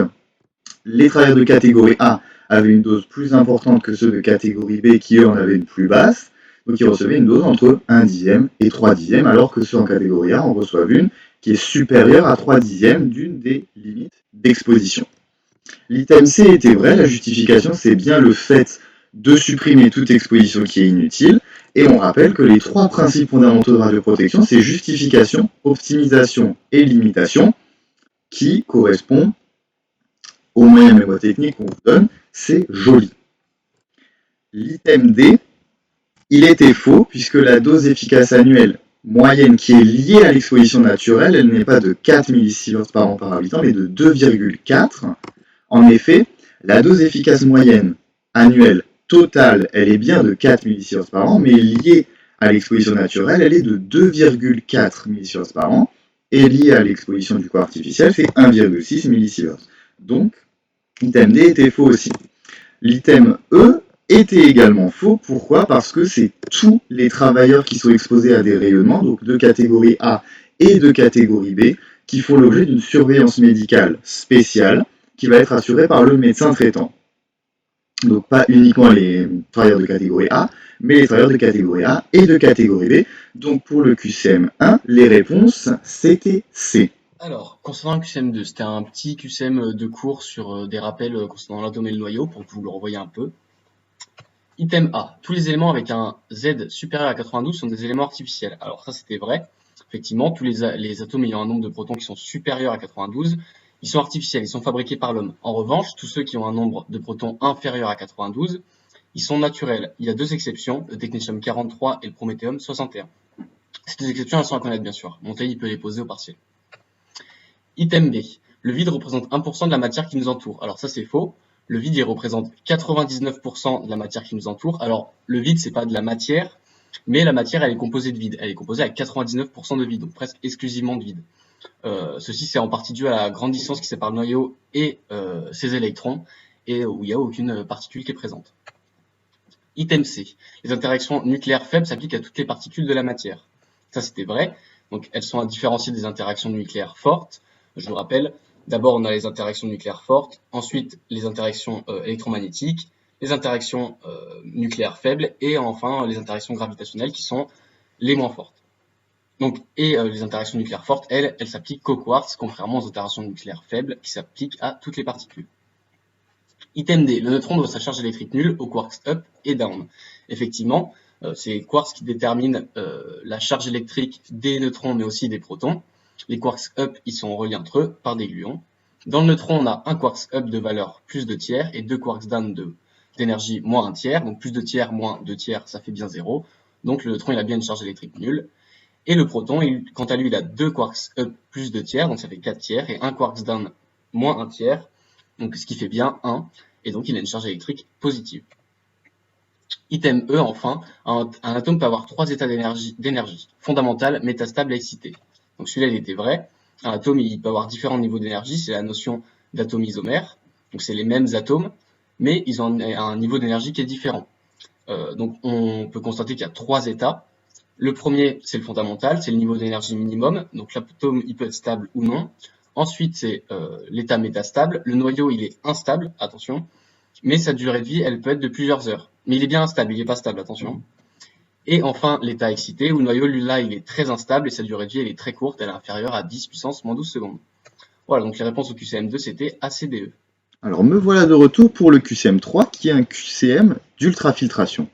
les travailleurs de catégorie A avaient une dose plus importante que ceux de catégorie B qui, eux, en avaient une plus basse. Donc, ils recevaient une dose entre 1 dixième et 3 dixièmes, alors que ceux en catégorie A en reçoivent une qui est supérieure à 3 dixièmes d'une des limites d'exposition. L'item C était vrai, la justification, c'est bien le fait de supprimer toute exposition qui est inutile. Et on rappelle que les trois principes fondamentaux de radioprotection, c'est justification, optimisation et limitation, qui correspondent au moyen mnémotechnique qu'on vous donne, c'est joli. L'item D, il était faux, puisque la dose efficace annuelle moyenne qui est liée à l'exposition naturelle, elle n'est pas de 4 millisieverts par an par habitant, mais de 2,4. En effet, la dose efficace moyenne annuelle totale, elle est bien de 4 millisieverts par an, mais liée à l'exposition naturelle, elle est de 2,4 millisieverts par an, et liée à l'exposition du corps artificiel, c'est 1,6 millisieverts. Donc, l'item D était faux aussi. L'item E était également faux. Pourquoi? Parce que c'est tous les travailleurs qui sont exposés à des rayonnements, donc de catégorie A et de catégorie B, qui font l'objet d'une surveillance médicale spéciale qui va être assurée par le médecin traitant. Donc pas uniquement les travailleurs de catégorie A, mais les travailleurs de catégorie A et de catégorie B. Donc pour le QCM 1, les réponses, c'était C. Alors, concernant le QCM2, c'était un petit QCM de cours sur des rappels concernant l'atome et le noyau, pour que vous le revoyiez un peu. Item A, tous les éléments avec un Z supérieur à 92 sont des éléments artificiels. Alors ça, c'était vrai. Effectivement, tous les atomes ayant un nombre de protons qui sont supérieurs à 92, ils sont artificiels, ils sont fabriqués par l'homme. En revanche, tous ceux qui ont un nombre de protons inférieur à 92, ils sont naturels. Il y a deux exceptions, le technétium 43 et le prométhéum 61. Ces deux exceptions, elles sont à connaître, bien sûr. Monteil, il peut les poser au partiel. Item B. Le vide représente 1% de la matière qui nous entoure. Alors ça, c'est faux. Le vide, il représente 99% de la matière qui nous entoure. Alors, le vide, c'est pas de la matière, mais la matière, elle est composée de vide. Elle est composée à 99% de vide, donc presque exclusivement de vide. Ceci, c'est en partie dû à la grande distance qui sépare le noyau et ses électrons, et où il n'y a aucune particule qui est présente. Item C. Les interactions nucléaires faibles s'appliquent à toutes les particules de la matière. Ça, c'était vrai. Donc, elles sont à différencier des interactions nucléaires fortes. Je vous rappelle, d'abord, on a les interactions nucléaires fortes, ensuite les interactions électromagnétiques, les interactions nucléaires faibles, et enfin les interactions gravitationnelles qui sont les moins fortes. Donc, les interactions nucléaires fortes, elles s'appliquent qu'au quartz, contrairement aux interactions nucléaires faibles qui s'appliquent à toutes les particules. Item D, le neutron doit sa charge électrique nulle au quarks up et down. Effectivement, c'est les quarks qui déterminent la charge électrique des neutrons, mais aussi des protons. Les quarks up, ils sont reliés entre eux par des gluons. Dans le neutron, on a un quarks up de valeur plus 2 tiers et deux quarks down d'énergie moins 1 tiers. Donc plus 2 tiers moins 2 tiers, ça fait bien 0. Donc le neutron, il a bien une charge électrique nulle. Et le proton, quant à lui, il a deux quarks up plus 2 tiers, donc ça fait 4 tiers, et un quarks down moins 1 tiers, donc ce qui fait bien 1, et donc il a une charge électrique positive. Item E, enfin, un atome peut avoir 3 états d'énergie, fondamentale, métastable et excitée. Donc celui-là, il était vrai. Un atome, il peut avoir différents niveaux d'énergie, c'est la notion d'atome isomère. Donc c'est les mêmes atomes, mais ils ont un niveau d'énergie qui est différent. Donc on peut constater qu'il y a 3 états. Le premier, c'est le fondamental, c'est le niveau d'énergie minimum. Donc l'atome, il peut être stable ou non. Ensuite, c'est l'état métastable. Le noyau, il est instable, attention. Mais sa durée de vie, elle peut être de plusieurs heures. Mais il est bien instable, il n'est pas stable, attention. Et enfin, l'état excité, où le noyau, lui, là, il est très instable et sa durée de vie, elle est très courte, elle est inférieure à 10 puissance moins 12 secondes. Voilà, donc les réponses au QCM2, c'était ACDE. Alors me voilà de retour pour le QCM3 qui est un QCM d'ultrafiltration.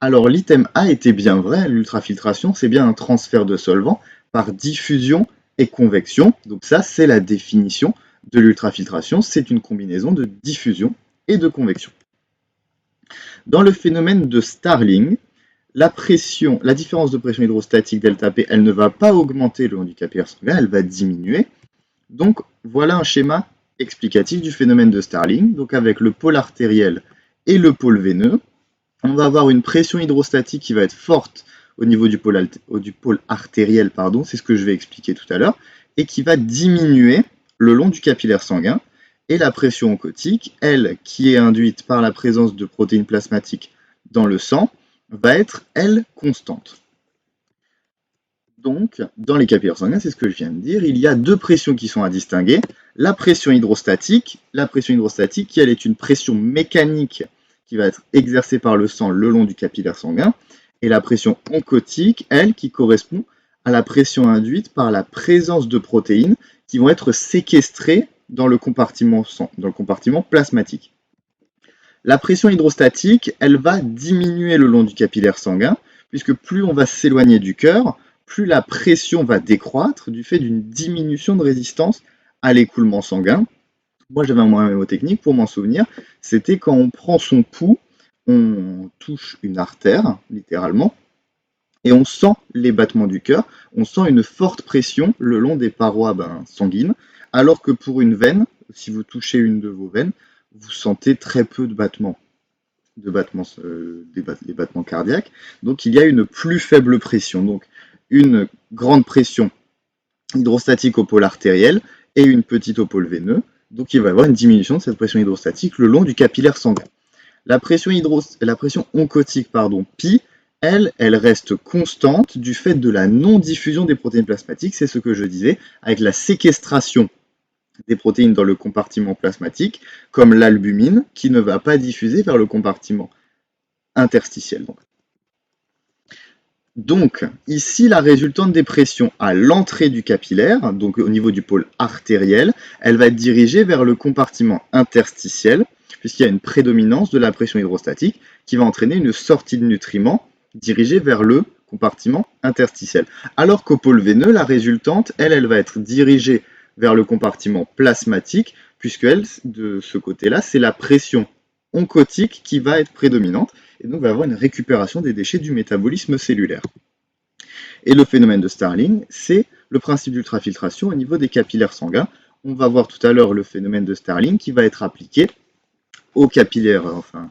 Alors l'item A était bien vrai, l'ultrafiltration c'est bien un transfert de solvant par diffusion et convection. Donc ça c'est la définition de l'ultrafiltration, c'est une combinaison de diffusion et de convection. Dans le phénomène de Starling, la différence de pression hydrostatique ΔP, elle ne va pas augmenter le long du capillaire sanguin, elle va diminuer. Donc voilà un schéma explicatif du phénomène de Starling. Donc avec le pôle artériel et le pôle veineux, on va avoir une pression hydrostatique qui va être forte au niveau du pôle artériel, c'est ce que je vais expliquer tout à l'heure, et qui va diminuer le long du capillaire sanguin. Et la pression oncotique, elle, qui est induite par la présence de protéines plasmatiques dans le sang, va être, elle, constante. Donc, dans les capillaires sanguins, c'est ce que je viens de dire, il y a deux pressions qui sont à distinguer. La pression hydrostatique qui, elle, est une pression mécanique qui va être exercée par le sang le long du capillaire sanguin, et la pression oncotique, elle, qui correspond à la pression induite par la présence de protéines qui vont être séquestrées dans le compartiment plasmatique. La pression hydrostatique, elle va diminuer le long du capillaire sanguin, puisque plus on va s'éloigner du cœur, plus la pression va décroître du fait d'une diminution de résistance à l'écoulement sanguin. Moi, j'avais un moyen mnémotechnique pour m'en souvenir, c'était quand on prend son pouls, on touche une artère, littéralement, et on sent les battements du cœur, on sent une forte pression le long des parois sanguines, alors que pour une veine, si vous touchez une de vos veines, vous sentez très peu de battements, des battements cardiaques. Donc il y a une plus faible pression. Donc une grande pression hydrostatique au pôle artériel et une petite au pôle veineux. Donc il va y avoir une diminution de cette pression hydrostatique le long du capillaire sanguin. La pression oncotique, pi, elle reste constante du fait de la non-diffusion des protéines plasmatiques. C'est ce que je disais, avec la séquestration des protéines dans le compartiment plasmatique, comme l'albumine, qui ne va pas diffuser vers le compartiment interstitiel. Donc, ici, la résultante des pressions à l'entrée du capillaire, donc au niveau du pôle artériel, elle va être dirigée vers le compartiment interstitiel, puisqu'il y a une prédominance de la pression hydrostatique qui va entraîner une sortie de nutriments dirigée vers le compartiment interstitiel. Alors qu'au pôle veineux, la résultante, elle va être dirigée vers le compartiment plasmatique, puisque elle, de ce côté-là, c'est la pression oncotique qui va être prédominante, et donc va avoir une récupération des déchets du métabolisme cellulaire. Et le phénomène de Starling, c'est le principe d'ultrafiltration au niveau des capillaires sanguins. On va voir tout à l'heure le phénomène de Starling qui va être appliqué aux capillaires,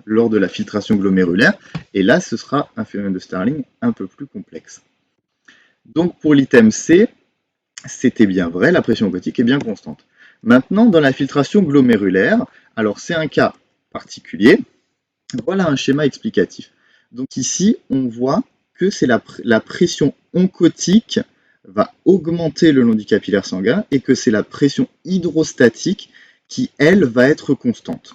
lors de la filtration glomérulaire, et là, ce sera un phénomène de Starling un peu plus complexe. Donc pour l'item C, c'était bien vrai, la pression oncotique est bien constante. Maintenant, dans la filtration glomérulaire, alors c'est un cas particulier, voilà un schéma explicatif. Donc ici, on voit que c'est la pression oncotique va augmenter le long du capillaire sanguin et que c'est la pression hydrostatique qui, elle, va être constante.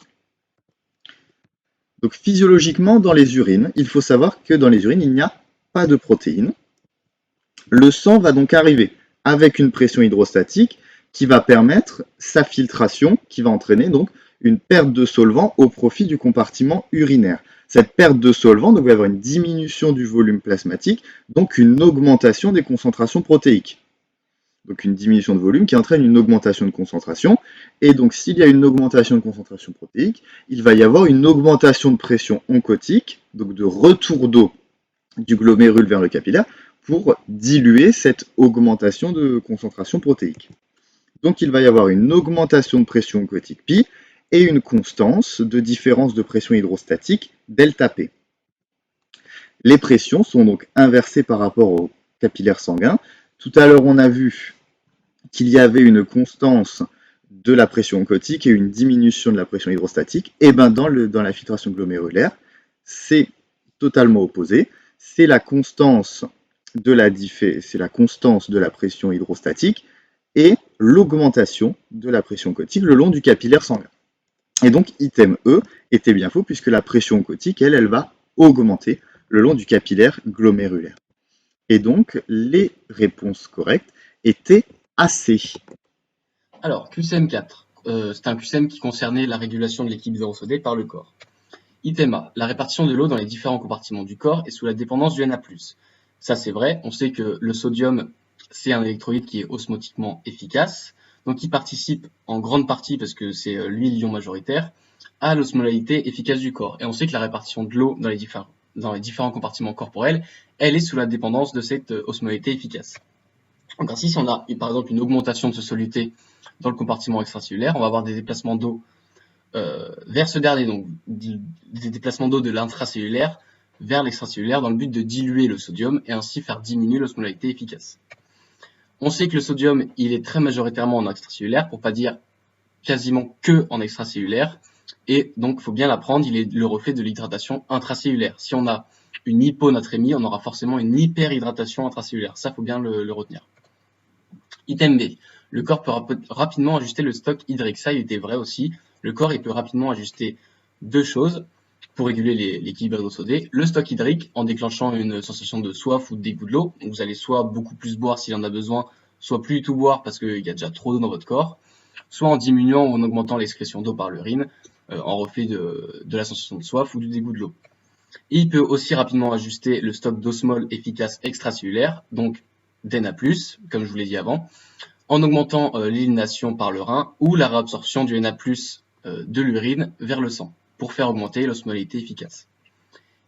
Donc physiologiquement, dans les urines, il faut savoir que dans les urines, il n'y a pas de protéines. Le sang va donc arriver avec une pression hydrostatique qui va permettre sa filtration, qui va entraîner donc une perte de solvant au profit du compartiment urinaire. Cette perte de solvant donc, va avoir une diminution du volume plasmatique, donc une augmentation des concentrations protéiques. Donc une diminution de volume qui entraîne une augmentation de concentration. Et donc s'il y a une augmentation de concentration protéique, il va y avoir une augmentation de pression oncotique, donc de retour d'eau du glomérule vers le capillaire, pour diluer cette augmentation de concentration protéique. Donc il va y avoir une augmentation de pression oncotique pi et une constance de différence de pression hydrostatique ΔP. Les pressions sont donc inversées par rapport au capillaire sanguin. Tout à l'heure, on a vu qu'il y avait une constance de la pression oncotique et une diminution de la pression hydrostatique. Et bien dans la filtration glomérulaire, c'est totalement opposé. C'est la constance c'est la constance de la pression hydrostatique et l'augmentation de la pression côtique le long du capillaire sanguin. Et donc, item E était bien faux puisque la pression côtique, elle va augmenter le long du capillaire glomérulaire. Et donc, les réponses correctes étaient AC. Alors, QCM4, c'est un QCM qui concernait la régulation de l'équilibre sodé par le corps. Item A, la répartition de l'eau dans les différents compartiments du corps est sous la dépendance du Na+. Ça, c'est vrai. On sait que le sodium, c'est un électrolyte qui est osmotiquement efficace, donc il participe en grande partie, parce que c'est lui l'ion majoritaire, à l'osmolalité efficace du corps. Et on sait que la répartition de l'eau dans les différents compartiments corporels, elle est sous la dépendance de cette osmolalité efficace. Donc ainsi, si on a par exemple une augmentation de ce soluté dans le compartiment extracellulaire, on va avoir des déplacements d'eau vers ce dernier, donc des déplacements d'eau de l'intracellulaire vers l'extracellulaire dans le but de diluer le sodium et ainsi faire diminuer l'osmolalité efficace. On sait que le sodium, il est très majoritairement en extracellulaire, pour pas dire quasiment que en extracellulaire, et donc il faut bien l'apprendre, il est le reflet de l'hydratation intracellulaire. Si on a une hyponatrémie, on aura forcément une hyperhydratation intracellulaire. Ça, faut bien le retenir. Item B. Le corps peut rapidement ajuster le stock hydrique. Ça, il était vrai aussi. Le corps, il peut rapidement ajuster deux choses pour réguler l'équilibre hydrosodé. Le stock hydrique, en déclenchant une sensation de soif ou de dégoût de l'eau. Vous allez soit beaucoup plus boire s'il en a besoin, soit plus du tout boire parce qu'il y a déjà trop d'eau dans votre corps, soit en diminuant ou en augmentant l'excrétion d'eau par l'urine, en reflet de la sensation de soif ou du dégoût de l'eau. Et il peut aussi rapidement ajuster le stock d'osmol efficace extracellulaire, donc d'Na+, comme je vous l'ai dit avant, en augmentant l'élimination par le rein ou la réabsorption du Na+, de l'urine vers le sang, pour faire augmenter l'osmolalité efficace.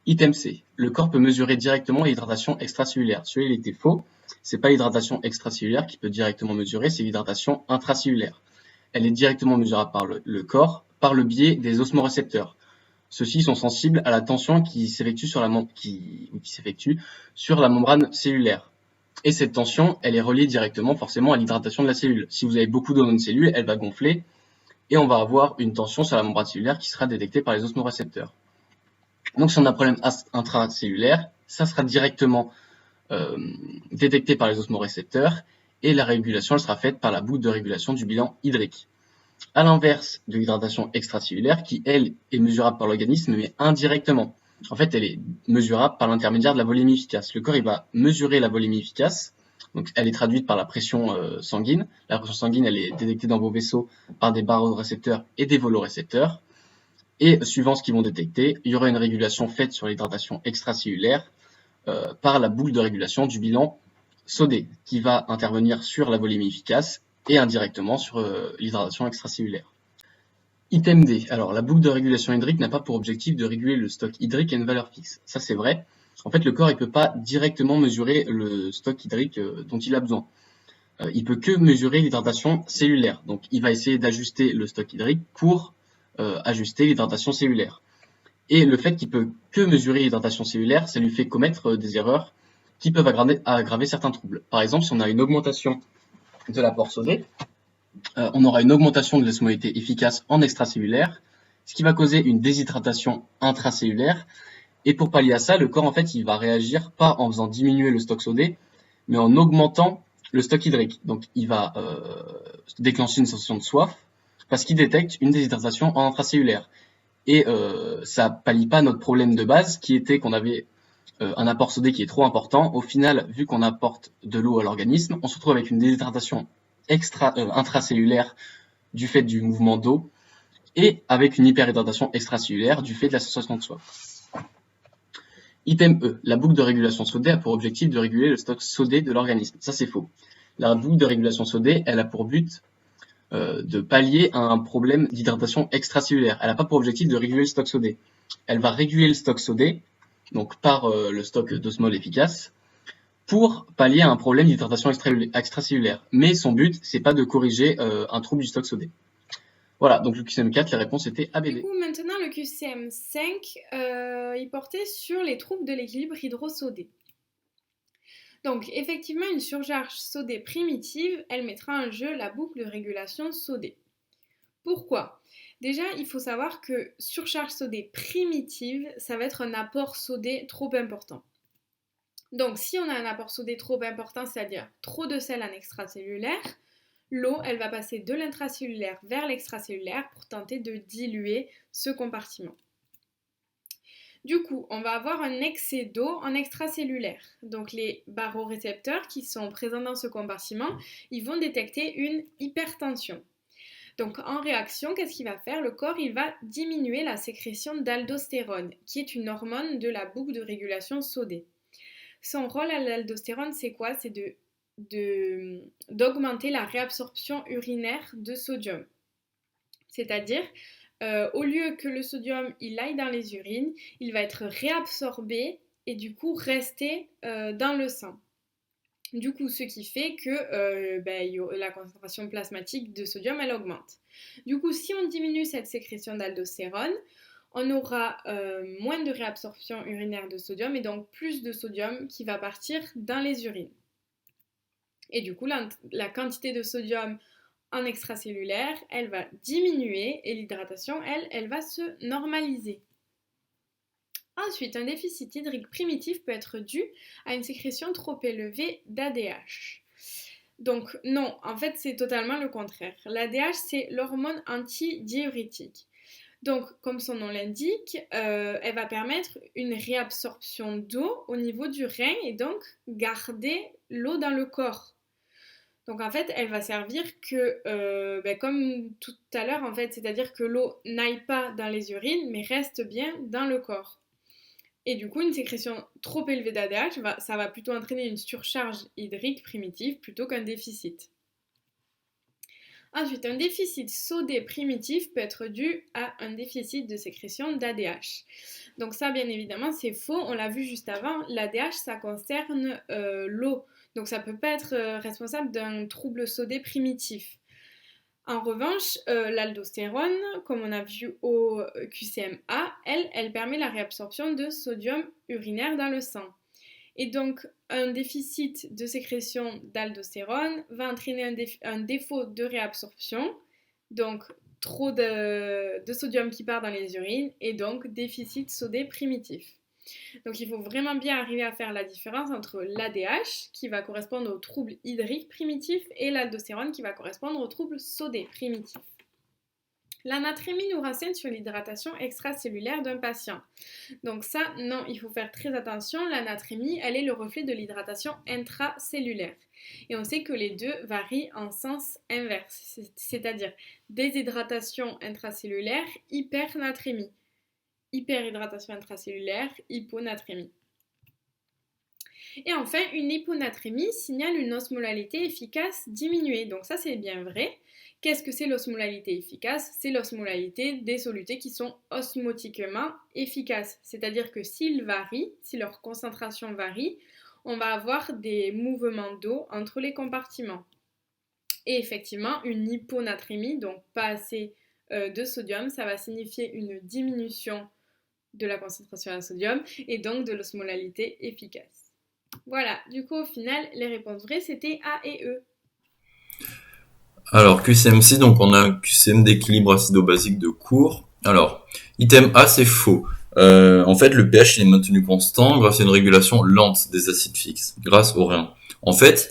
Item C. Le corps peut mesurer directement l'hydratation extracellulaire. Celui-là, il était faux. C'est pas l'hydratation extracellulaire qui peut directement mesurer, c'est l'hydratation intracellulaire. Elle est directement mesurable par le corps, par le biais des osmorécepteurs. Ceux-ci sont sensibles à la tension qui s'effectue sur la membrane cellulaire. Et cette tension, elle est reliée directement forcément à l'hydratation de la cellule. Si vous avez beaucoup d'eau dans une cellule, elle va gonfler et on va avoir une tension sur la membrane cellulaire qui sera détectée par les osmorécepteurs. Donc si on a un problème intracellulaire, ça sera directement détecté par les osmorécepteurs et la régulation elle sera faite par la boucle de régulation du bilan hydrique. À l'inverse de l'hydratation extracellulaire qui, elle, est mesurable par l'organisme mais indirectement. En fait, elle est mesurable par l'intermédiaire de la volémie efficace. Le corps, il va mesurer la volémie efficace. Donc, elle est traduite par la pression sanguine. La pression sanguine, elle est détectée dans vos vaisseaux par des barorécepteurs et des volorécepteurs. Et suivant ce qu'ils vont détecter, il y aura une régulation faite sur l'hydratation extracellulaire par la boucle de régulation du bilan sodé, qui va intervenir sur la volémie efficace et indirectement sur l'hydratation extracellulaire. Item D. Alors, la boucle de régulation hydrique n'a pas pour objectif de réguler le stock hydrique à une valeur fixe. Ça, c'est vrai. En fait, le corps, il peut pas directement mesurer le stock hydrique dont il a besoin. Il peut que mesurer l'hydratation cellulaire. Donc, il va essayer d'ajuster le stock hydrique pour ajuster l'hydratation cellulaire. Et le fait qu'il peut que mesurer l'hydratation cellulaire, ça lui fait commettre des erreurs qui peuvent aggraver certains troubles. Par exemple, si on a une augmentation de l'apport sodé, on aura une augmentation de l'osmolalité efficace en extracellulaire, ce qui va causer une déshydratation intracellulaire. Et pour pallier à ça, le corps, en fait, il va réagir pas en faisant diminuer le stock sodé, mais en augmentant le stock hydrique. Donc, il va déclencher une sensation de soif parce qu'il détecte une déshydratation en intracellulaire. Et ça pallie pas notre problème de base, qui était qu'on avait un apport sodé qui est trop important. Au final, vu qu'on apporte de l'eau à l'organisme, on se retrouve avec une déshydratation intracellulaire du fait du mouvement d'eau et avec une hyperhydratation extracellulaire du fait de la sensation de soif. Item E. La boucle de régulation sodé a pour objectif de réguler le stock sodé de l'organisme. Ça, c'est faux. La boucle de régulation sodé, elle a pour but de pallier à un problème d'hydratation extracellulaire. Elle n'a pas pour objectif de réguler le stock sodé. Elle va réguler le stock sodé, donc par le stock d'osmol efficace, pour pallier à un problème d'hydratation extracellulaire. Mais son but, c'est pas de corriger un trouble du stock sodé. Voilà, donc le QCM4, la réponse était ABD. Du coup, maintenant, le QCM5, il portait sur les troubles de l'équilibre hydrosodé. Donc, effectivement, une surcharge sodée primitive, elle mettra en jeu la boucle de régulation sodée. Pourquoi ? Déjà, il faut savoir que surcharge sodée primitive, ça va être un apport sodé trop important. Donc, si on a un apport sodé trop important, c'est-à-dire trop de sel en extracellulaire, l'eau, elle va passer de l'intracellulaire vers l'extracellulaire pour tenter de diluer ce compartiment. Du coup, on va avoir un excès d'eau en extracellulaire. Donc, les barorécepteurs qui sont présents dans ce compartiment, ils vont détecter une hypertension. Donc, en réaction, qu'est-ce qu'il va faire? Le corps, il va diminuer la sécrétion d'aldostérone, qui est une hormone de la boucle de régulation sodée. Son rôle à l'aldostérone, c'est quoi? C'est d'augmenter la réabsorption urinaire de sodium. C'est-à-dire, au lieu que le sodium il aille dans les urines, il va être réabsorbé et du coup rester dans le sang. Du coup, ce qui fait que la concentration plasmatique de sodium, elle augmente. Du coup, si on diminue cette sécrétion d'aldostérone, on aura moins de réabsorption urinaire de sodium et donc plus de sodium qui va partir dans les urines. Et du coup, la quantité de sodium en extracellulaire, elle va diminuer et l'hydratation, elle va se normaliser. Ensuite, un déficit hydrique primitif peut être dû à une sécrétion trop élevée d'ADH. Donc non, en fait, c'est totalement le contraire. L'ADH, c'est l'hormone antidiurétique. Donc, comme son nom l'indique, elle va permettre une réabsorption d'eau au niveau du rein et donc garder l'eau dans le corps. Donc, en fait, elle va servir que, comme tout à l'heure, en fait, c'est-à-dire que l'eau n'aille pas dans les urines, mais reste bien dans le corps. Et du coup, une sécrétion trop élevée d'ADH, ça va plutôt entraîner une surcharge hydrique primitive plutôt qu'un déficit. Ensuite, un déficit sodé primitif peut être dû à un déficit de sécrétion d'ADH. Donc ça, bien évidemment, c'est faux. On l'a vu juste avant, l'ADH, ça concerne l'eau. Donc ça ne peut pas être responsable d'un trouble sodé primitif. En revanche, l'aldostérone, comme on a vu au QCM-A, elle permet la réabsorption de sodium urinaire dans le sang. Et donc, un déficit de sécrétion d'aldostérone va entraîner un défaut de réabsorption, donc trop de sodium qui part dans les urines, et donc déficit sodé primitif. Donc, il faut vraiment bien arriver à faire la différence entre l'ADH, qui va correspondre au trouble hydrique primitif, et l'aldostérone, qui va correspondre au trouble sodé primitif. L'anatrémie nous renseigne sur l'hydratation extracellulaire d'un patient. Donc ça, non, il faut faire très attention. L'anatrémie, elle est le reflet de l'hydratation intracellulaire. Et on sait que les deux varient en sens inverse, c'est-à-dire déshydratation intracellulaire, hypernatrémie. Hyperhydratation intracellulaire, hyponatrémie. Et enfin, une hyponatrémie signale une osmolalité efficace diminuée. Donc ça, c'est bien vrai. Qu'est-ce que c'est l'osmolalité efficace? C'est l'osmolalité des solutés qui sont osmotiquement efficaces. C'est-à-dire que s'ils varient, si leur concentration varie, on va avoir des mouvements d'eau entre les compartiments. Et effectivement, une hyponatrémie, donc pas assez de sodium, ça va signifier une diminution de la concentration en sodium et donc de l'osmolalité efficace. Voilà, du coup au final, les réponses vraies c'était A et E. Alors, QCM6, donc on a un QCM d'équilibre acido-basique de cours. Alors, item A, c'est faux. En fait, le pH il est maintenu constant grâce à une régulation lente des acides fixes, grâce au rein. En fait,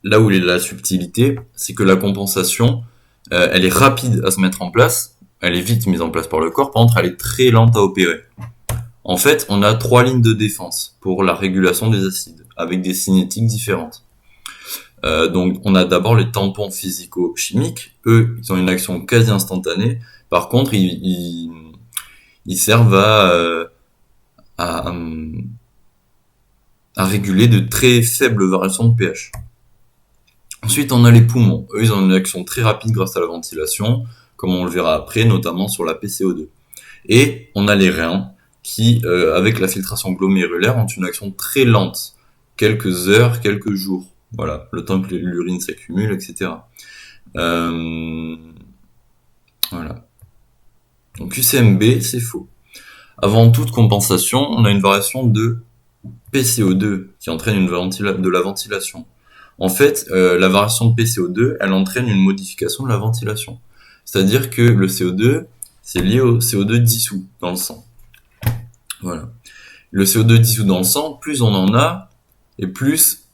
là où est la subtilité, c'est que la compensation, elle est rapide à se mettre en place, elle est vite mise en place par le corps, par contre, elle est très lente à opérer. En fait, on a 3 lignes de défense pour la régulation des acides, avec des cinétiques différentes. Donc, on a d'abord les tampons physico-chimiques. Eux, ils ont une action quasi instantanée. Par contre, ils servent à réguler de très faibles variations de pH. Ensuite, on a les poumons. Eux, ils ont une action très rapide grâce à la ventilation, comme on le verra après, notamment sur la PCO2. Et on a les reins, qui, avec la filtration glomérulaire, ont une action très lente. Quelques heures, quelques jours. Voilà, le temps que l'urine s'accumule, etc. Voilà. Donc QCMB, c'est faux. Avant toute compensation, on a une variation de PCO2 qui entraîne de la ventilation. En fait, la variation de PCO2, elle entraîne une modification de la ventilation. C'est-à-dire que le CO2, c'est lié au CO2 dissous dans le sang. Voilà. Le CO2 dissous dans le sang, plus on en a, et plus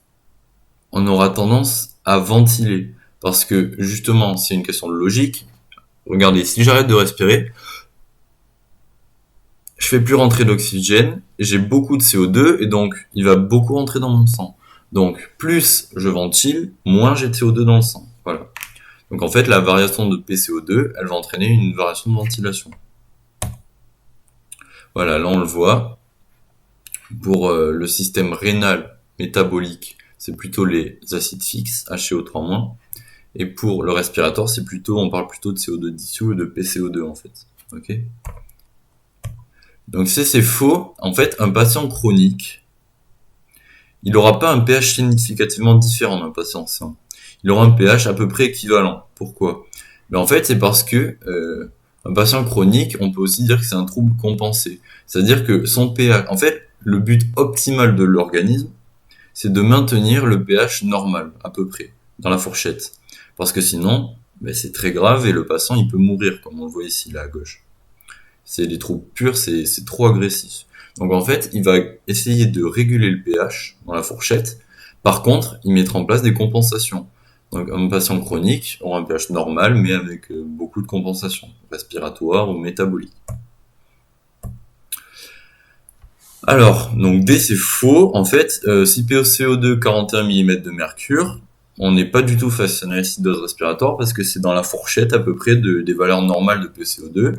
on aura tendance à ventiler. Parce que justement, c'est une question de logique. Regardez, si j'arrête de respirer, je fais plus rentrer d'oxygène, j'ai beaucoup de CO2 et donc il va beaucoup rentrer dans mon sang. Donc plus je ventile, moins j'ai de CO2 dans le sang. Voilà. Donc en fait, la variation de PCO2, elle va entraîner une variation de ventilation. Voilà, là on le voit. Pour le système rénal métabolique, c'est plutôt les acides fixes, HCO3-. Et pour le respiratoire, on parle plutôt de CO2 dissous et de PCO2 en fait. Ok. Donc c'est faux. En fait, un patient chronique, il n'aura pas un pH significativement différent d'un patient sain. Il aura un pH à peu près équivalent. Pourquoi? Mais en fait, c'est parce que un patient chronique, on peut aussi dire que c'est un trouble compensé. C'est-à-dire que son pH, en fait, le but optimal de l'organisme, c'est de maintenir le pH normal, à peu près, dans la fourchette. Parce que sinon, c'est très grave et le patient, il peut mourir, comme on le voit ici, là, à gauche. C'est des troubles purs, c'est trop agressif. Donc en fait, il va essayer de réguler le pH dans la fourchette. Par contre, il mettra en place des compensations. Donc un patient chronique aura un pH normal, mais avec beaucoup de compensations, respiratoires ou métaboliques. Alors, donc D c'est faux. En fait, si PaCO2 41 mm de mercure, on n'est pas du tout face à une acidose respiratoire parce que c'est dans la fourchette à peu près des valeurs normales de PaCO2.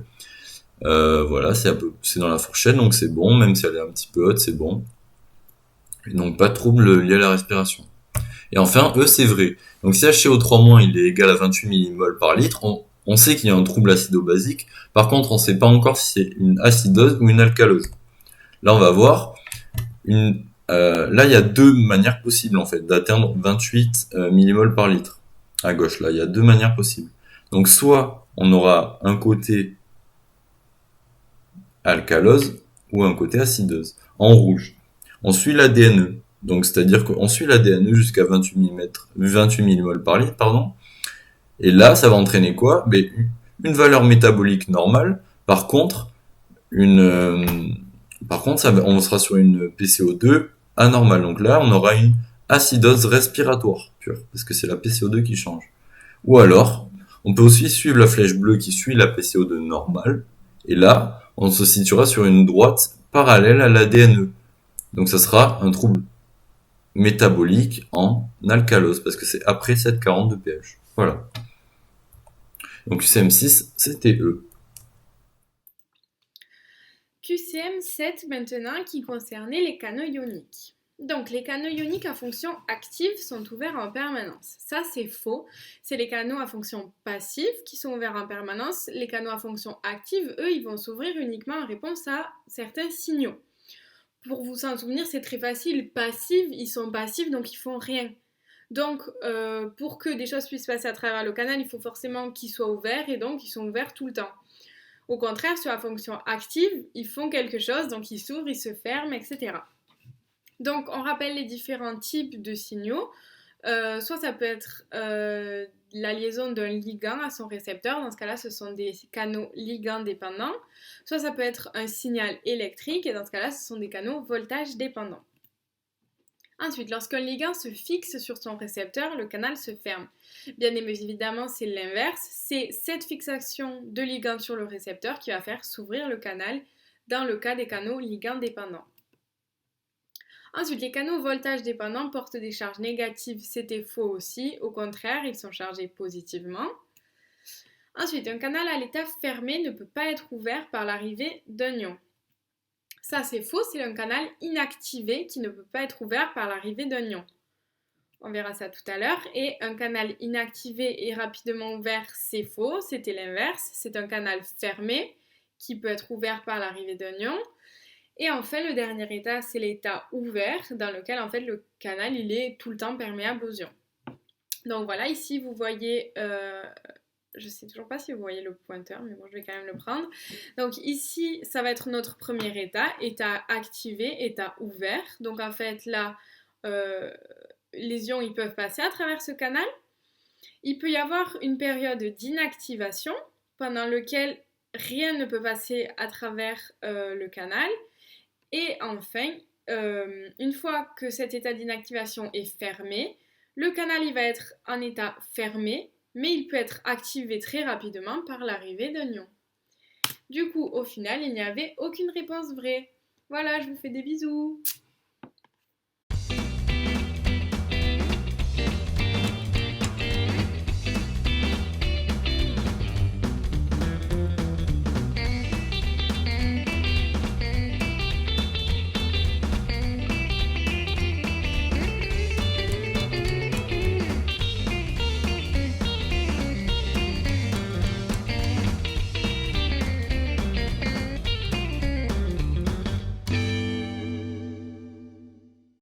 Voilà, c'est dans la fourchette, donc c'est bon, même si elle est un petit peu haute, c'est bon. Et donc pas de trouble lié à la respiration. Et enfin, E c'est vrai. Donc si HCO3- il est égal à 28 mmol par litre, on sait qu'il y a un trouble acido-basique. Par contre, on ne sait pas encore si c'est une acidose ou une alcalose. Là, on va voir là, il y a deux manières possibles en fait d'atteindre 28 mmol par litre. À gauche, là, il y a deux manières possibles. Donc soit on aura un côté alcalose ou un côté acidose, en rouge. On suit l'ADNE, donc c'est-à-dire qu'on suit l'ADNE jusqu'à 28 mmol par litre, pardon. Et là, ça va entraîner quoi? Une valeur métabolique normale. Par contre, on sera sur une PCO2 anormale. Donc là, on aura une acidose respiratoire pure, parce que c'est la PCO2 qui change. Ou alors, on peut aussi suivre la flèche bleue qui suit la PCO2 normale. Et là, on se situera sur une droite parallèle à l'ADNE. Donc ça sera un trouble métabolique en alcalose, parce que c'est après 7,40 de pH. Voilà. Donc QCM6, c'était E. QCM7 maintenant, qui concernait les canaux ioniques. Donc les canaux ioniques à fonction active sont ouverts en permanence. Ça c'est faux, c'est les canaux à fonction passive qui sont ouverts en permanence. Les canaux à fonction active, eux, ils vont s'ouvrir uniquement en réponse à certains signaux. Pour vous en souvenir, c'est très facile, passives, ils sont passifs donc ils font rien. Donc pour que des choses puissent passer à travers le canal, il faut forcément qu'ils soient ouverts et donc ils sont ouverts tout le temps. Au contraire, sur la fonction active, ils font quelque chose, donc ils s'ouvrent, ils se ferment, etc. Donc, on rappelle les différents types de signaux. Soit ça peut être la liaison d'un ligand à son récepteur. Dans ce cas-là, ce sont des canaux ligand dépendants. Soit ça peut être un signal électrique. Et dans ce cas-là, ce sont des canaux voltage dépendants. Ensuite, lorsqu'un ligand se fixe sur son récepteur, le canal se ferme. Bien évidemment, c'est l'inverse. C'est cette fixation de ligand sur le récepteur qui va faire s'ouvrir le canal dans le cas des canaux ligand dépendants. Ensuite, les canaux voltage dépendants portent des charges négatives, c'était faux aussi. Au contraire, ils sont chargés positivement. Ensuite, un canal à l'état fermé ne peut pas être ouvert par l'arrivée d'un ion. Ça, c'est faux, c'est un canal inactivé qui ne peut pas être ouvert par l'arrivée d'un ion. On verra ça tout à l'heure. Et un canal inactivé et rapidement ouvert, c'est faux, c'était l'inverse. C'est un canal fermé qui peut être ouvert par l'arrivée d'un ion. Et enfin, le dernier état, c'est l'état ouvert, dans lequel en fait le canal il est tout le temps perméable aux ions. Donc voilà, ici vous voyez, je ne sais toujours pas si vous voyez le pointeur, mais bon, je vais quand même le prendre. Donc ici, ça va être notre premier état activé, état ouvert. Donc en fait là, les ions ils peuvent passer à travers ce canal. Il peut y avoir une période d'inactivation pendant laquelle rien ne peut passer à travers le canal. Et enfin, une fois que cet état d'inactivation est fermé, le canal il va être en état fermé, mais il peut être activé très rapidement par l'arrivée d'un ion. Du coup, au final, il n'y avait aucune réponse vraie. Voilà, je vous fais des bisous.